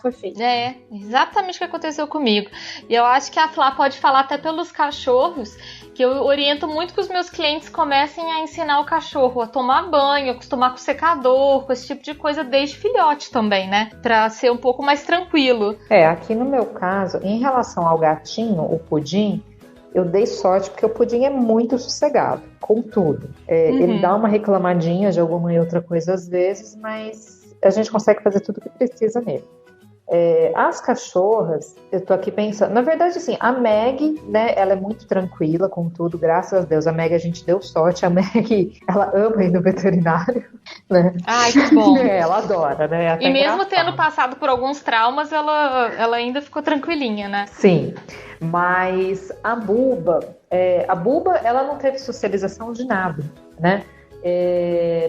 foi feita. É, exatamente o que aconteceu comigo. E eu acho que a Flá pode falar até pelos cachorros, que eu oriento muito que os meus clientes comecem a ensinar o cachorro a tomar banho, acostumar com o secador, com esse tipo de coisa desde filhote também, né? Pra ser um pouco mais tranquilo. Aqui no meu caso, em relação ao gatinho, o Pudim, eu dei sorte porque o Pudim é muito sossegado, com tudo. Ele dá uma reclamadinha de alguma e outra coisa às vezes, mas a gente consegue fazer tudo o que precisa nele. As cachorras, eu tô aqui pensando, na verdade assim, a Meg, né, ela é muito tranquila com tudo, graças a Deus. A Meg, a gente deu sorte, a Meg, ela ama ir no veterinário, né? Ai, que bom. Ela adora, né? Até e mesmo engraçado. Tendo passado por alguns traumas, ela ainda ficou tranquilinha, né? Sim, mas a Buba, ela não teve socialização de nada, né?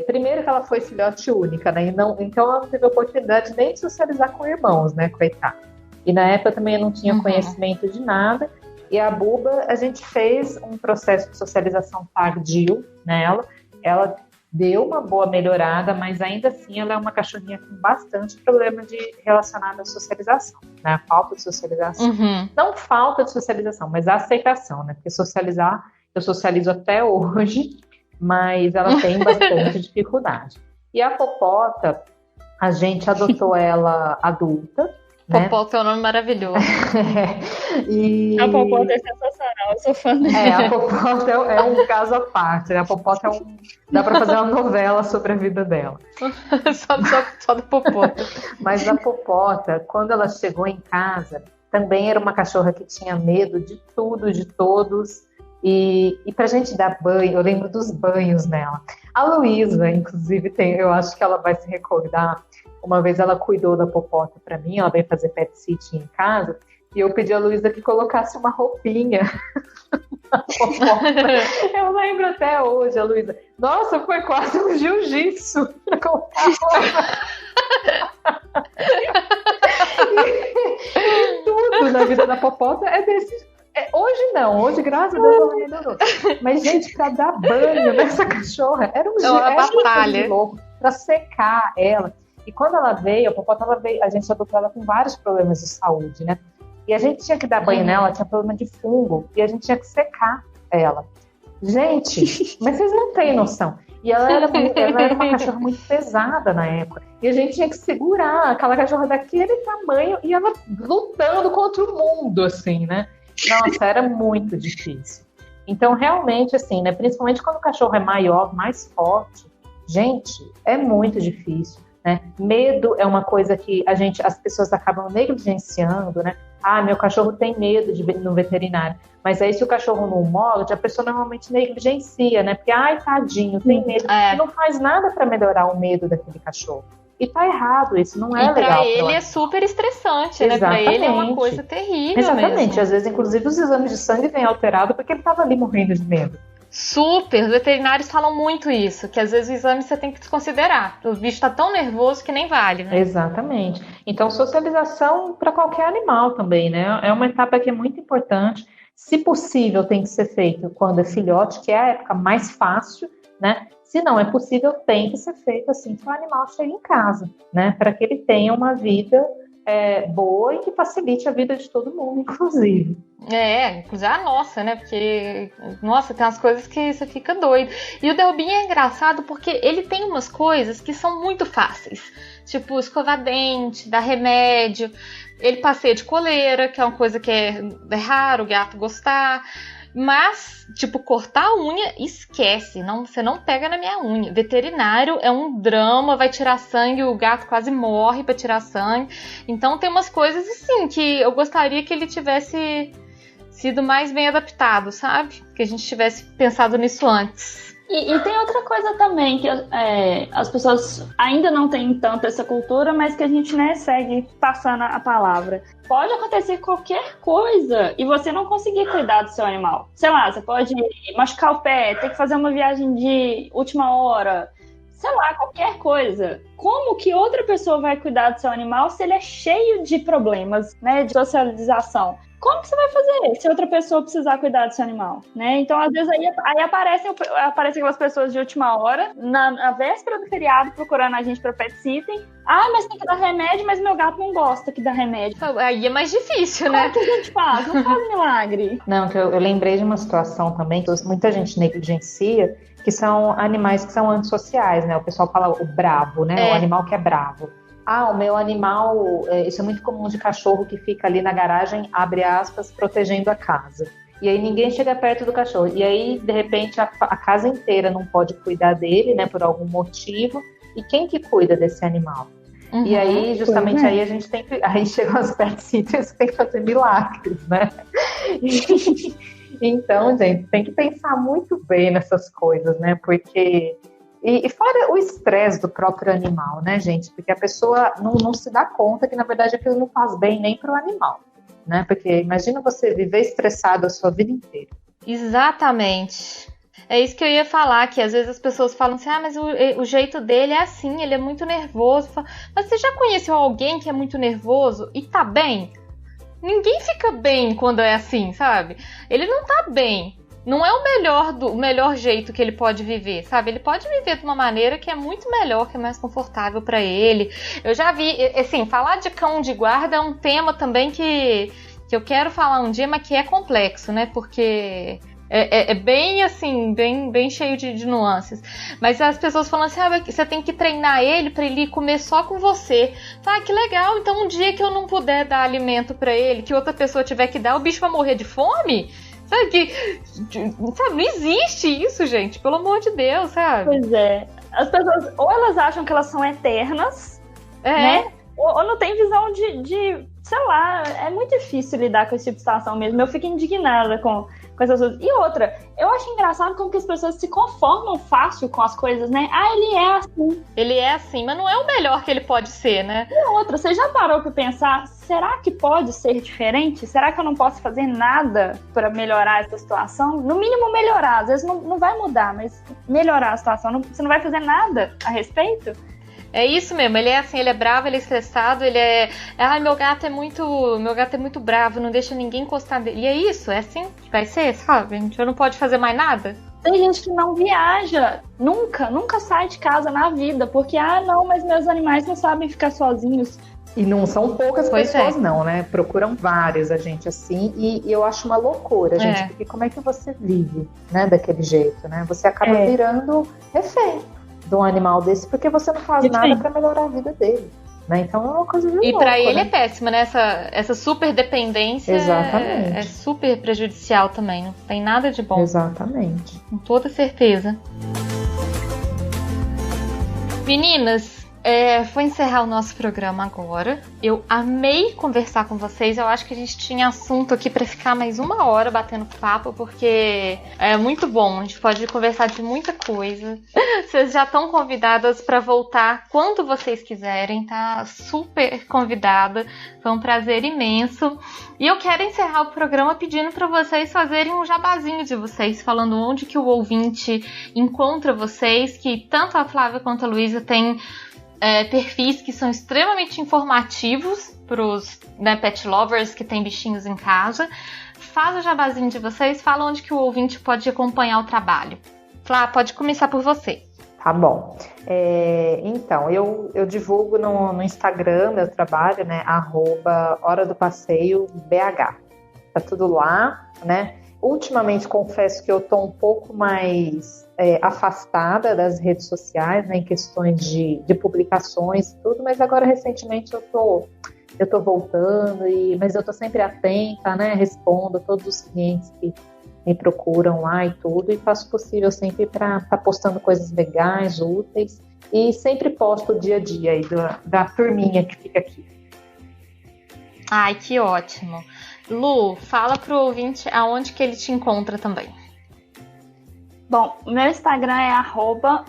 Primeiro que ela foi filhote única, né? Então ela não teve oportunidade nem de socializar com irmãos, né? Coitada. E na época também eu não tinha conhecimento de nada. E a Buba, a gente fez um processo de socialização tardio nela. Ela deu uma boa melhorada, mas ainda assim ela é uma cachorrinha com bastante problema relacionado à socialização, né? A falta de socialização. Não falta de socialização, mas a aceitação, né? Porque socializar, eu socializo até hoje, mas ela tem bastante dificuldade. E a Popota, a gente adotou ela adulta, né? Popota é um nome maravilhoso. A Popota é sensacional, eu sou fã dela. A Popota é um caso à parte, né? A Popota dá pra fazer uma novela sobre a vida dela. só da Popota. Mas a Popota, quando ela chegou em casa, também era uma cachorra que tinha medo de tudo, de todos. E pra gente dar banho, eu lembro dos banhos nela. A Luísa, inclusive, eu acho que ela vai se recordar. Uma vez ela cuidou da Popota pra mim, ela veio fazer pet sitting em casa, e eu pedi a Luísa que colocasse uma roupinha. Eu lembro até hoje, a Luísa. Nossa, foi quase um jiu-jitsu pra colocar a roupa. a vida da Popota é desse. Hoje não, hoje graças a Deus ela melhorou. Mas, gente, pra dar banho nessa cachorra era uma batalha louco pra secar ela. E quando ela veio, a Popota, a gente adotou ela com vários problemas de saúde, né? E a gente tinha que dar banho nela, ela tinha problema de fungo, e a gente tinha que secar ela. Gente, mas vocês não têm noção. E ela era uma cachorra muito pesada na época. E a gente tinha que segurar aquela cachorra daquele tamanho e ela lutando contra o mundo, assim, né? Nossa, era muito difícil. Então, realmente, assim, né? Principalmente quando o cachorro é maior, mais forte, gente, é muito difícil, né? Medo é uma coisa que as pessoas acabam negligenciando, né? Ah, meu cachorro tem medo de ir no veterinário. Mas aí, se o cachorro não morde, a pessoa normalmente negligencia, né? Porque, ai, tadinho, tem medo. E não faz nada para melhorar o medo daquele cachorro. E tá errado, isso não é legal. E pra ele é super estressante, né? Pra ele é uma coisa terrível. Exatamente. Mesmo. Às vezes, inclusive, os exames de sangue vêm alterados porque ele tava ali morrendo de medo. Super, os veterinários falam muito isso, que às vezes o exame você tem que desconsiderar. O bicho tá tão nervoso que nem vale, né? Exatamente. Então, socialização para qualquer animal também, né? É uma etapa que é muito importante. Se possível, tem que ser feito quando é filhote, que é a época mais fácil, né? Se não é possível, tem que ser feito assim que o animal chegue em casa, né? Para que ele tenha uma vida boa e que facilite a vida de todo mundo, inclusive. Inclusive a nossa, né? Porque, nossa, tem umas coisas que você fica doido. E o Delbinho é engraçado porque ele tem umas coisas que são muito fáceis. Tipo, escovar dente, dar remédio. Ele passeia de coleira, que é uma coisa que é raro o gato gostar. Mas, tipo, cortar a unha, esquece. Você não pega na minha unha. Veterinário é um drama, vai tirar sangue, o gato quase morre pra tirar sangue. Então tem umas coisas, assim, que eu gostaria que ele tivesse sido mais bem adaptado, sabe? Que a gente tivesse pensado nisso antes. E tem outra coisa também, que as pessoas ainda não têm tanto essa cultura, mas que a gente, né, segue passando a palavra. Pode acontecer qualquer coisa e você não conseguir cuidar do seu animal. Sei lá, você pode machucar o pé, ter que fazer uma viagem de última hora, sei lá, qualquer coisa. Como que outra pessoa vai cuidar do seu animal se ele é cheio de problemas, né, de socialização? Como que você vai fazer se outra pessoa precisar cuidar do seu animal, né? Então, às vezes, aí aparecem aquelas pessoas de última hora, na véspera do feriado, procurando a gente pra pet sitting. Ah, mas tem que dar remédio, mas meu gato não gosta que dá remédio. Aí é mais difícil, né? Como que a gente faz? Não faz milagre. Não, eu lembrei de uma situação também que muita gente negligencia, que são animais que são antissociais, né? O pessoal fala o bravo, né? O animal que é bravo. Ah, o meu animal, isso é muito comum de cachorro que fica ali na garagem, abre aspas, protegendo a casa. E aí ninguém chega perto do cachorro. E aí, de repente, a casa inteira não pode cuidar dele, né, por algum motivo. E quem que cuida desse animal? Uhum, e aí, justamente aí, a gente tem que... Aí chegam as pet sitters que tem que fazer milagres, né? Então, gente, tem que pensar muito bem nessas coisas, né? Porque... E fora o estresse do próprio animal, né, gente? Porque a pessoa não se dá conta que, na verdade, aquilo não faz bem nem para o animal, né? Porque imagina você viver estressado a sua vida inteira. Exatamente. É isso que eu ia falar, que às vezes as pessoas falam assim, mas o jeito dele é assim, ele é muito nervoso. Mas você já conheceu alguém que é muito nervoso e tá bem? Ninguém fica bem quando é assim, sabe? Ele não tá bem. Não é o melhor jeito que ele pode viver, sabe? Ele pode viver de uma maneira que é muito melhor, que é mais confortável para ele. Eu já vi, assim, falar de cão de guarda é um tema também que eu quero falar um dia, mas que é complexo, né? Porque é bem, assim, bem cheio de nuances. Mas as pessoas falam assim, você tem que treinar ele para ele comer só com você. Tá, que legal. Então um dia que eu não puder dar alimento para ele, que outra pessoa tiver que dar, o bicho vai morrer de fome? Sabe, não existe isso, gente, pelo amor de Deus, sabe? Pois é. As pessoas, ou elas acham que elas são eternas, né? Ou não tem visão de, sei lá, é muito difícil lidar com esse tipo de situação mesmo. Eu fico indignada com essas coisas. E outra, eu acho engraçado como que as pessoas se conformam fácil com as coisas, né? Ah, ele é assim. Ele é assim, mas não é o melhor que ele pode ser, né? E outra, você já parou pra pensar, será que pode ser diferente? Será que eu não posso fazer nada pra melhorar essa situação? No mínimo melhorar, às vezes não vai mudar, mas melhorar a situação. Você não vai fazer nada a respeito? É isso mesmo, ele é assim, ele é bravo, ele é estressado, ele é... Ai, meu gato é muito bravo, não deixa ninguém encostar nele. E é isso, é assim que vai ser, sabe? A gente não pode fazer mais nada. Tem gente que não viaja, nunca sai de casa na vida, porque, não, mas meus animais não sabem ficar sozinhos. E não são poucas pessoas, não, né? Procuram vários a gente assim, e eu acho uma loucura, gente, porque como é que você vive, né, daquele jeito, né? Você acaba virando refém de um animal desse, porque você não faz nada para melhorar a vida dele, né? Então é uma coisa de louco, pra ele né? é péssima, né? Essa super dependência é super prejudicial também, não tem nada de bom. Exatamente. Com toda certeza. Meninas, vou encerrar o nosso programa agora. Eu amei conversar com vocês. Eu acho que a gente tinha assunto aqui para ficar mais 1 hora batendo papo, porque é muito bom. A gente pode conversar de muita coisa. Vocês já estão convidadas para voltar quando vocês quiserem, tá? Super convidada. Foi um prazer imenso. E eu quero encerrar o programa pedindo para vocês fazerem um jabazinho de vocês, falando onde que o ouvinte encontra vocês, que tanto a Flávia quanto a Luísa têm perfis que são extremamente informativos para os pet lovers que têm bichinhos em casa. Faz o jabazinho de vocês, fala onde que o ouvinte pode acompanhar o trabalho. Flá, pode começar por você. Tá bom. Então, eu divulgo no Instagram meu trabalho, né? @HoraDoPasseioBH. Tá tudo lá, né? Ultimamente, confesso que eu tô um pouco mais afastada das redes sociais, né, em questões de publicações e tudo, mas agora, recentemente, eu tô voltando, mas eu tô sempre atenta, né? Respondo a todos os clientes que me procuram lá e tudo, e faço o possível sempre para estar postando coisas legais, úteis, e sempre posto o dia a dia aí da turminha que fica aqui. Ai, que ótimo. Lu, fala pro ouvinte aonde que ele te encontra também. Bom, meu Instagram é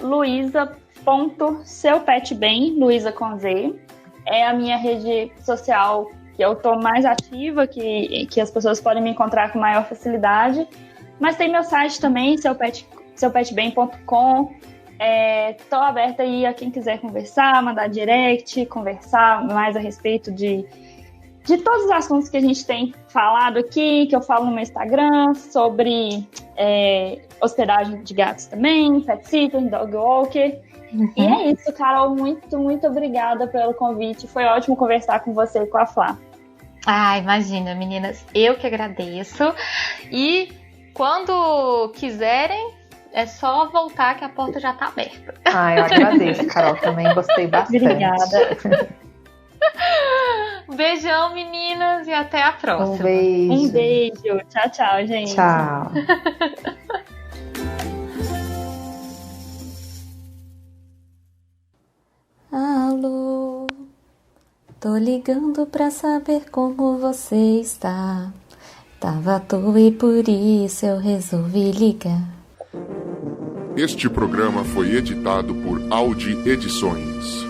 @luisa.seupetbem, Luisa com Z. É a minha rede social que eu tô mais ativa, que as pessoas podem me encontrar com maior facilidade. Mas tem meu site também, seupetbem.com. Tô aberta aí a quem quiser conversar, mandar direct, conversar mais a respeito de todos os assuntos que a gente tem falado aqui, que eu falo no meu Instagram, sobre hospedagem de gatos também, pet sitter, dog walker. Uhum. E é isso, Carol, muito, muito obrigada pelo convite. Foi ótimo conversar com você e com a Flá. Imagina, meninas, eu que agradeço. E quando quiserem, é só voltar que a porta já tá aberta. Eu agradeço, Carol, também gostei bastante. Obrigada. Beijão, meninas, e até a próxima. Um beijo. Tchau, tchau, gente. Tchau. Alô, tô ligando pra saber como você está. Tava à toa e por isso eu resolvi ligar. Este programa foi editado por Audi Edições.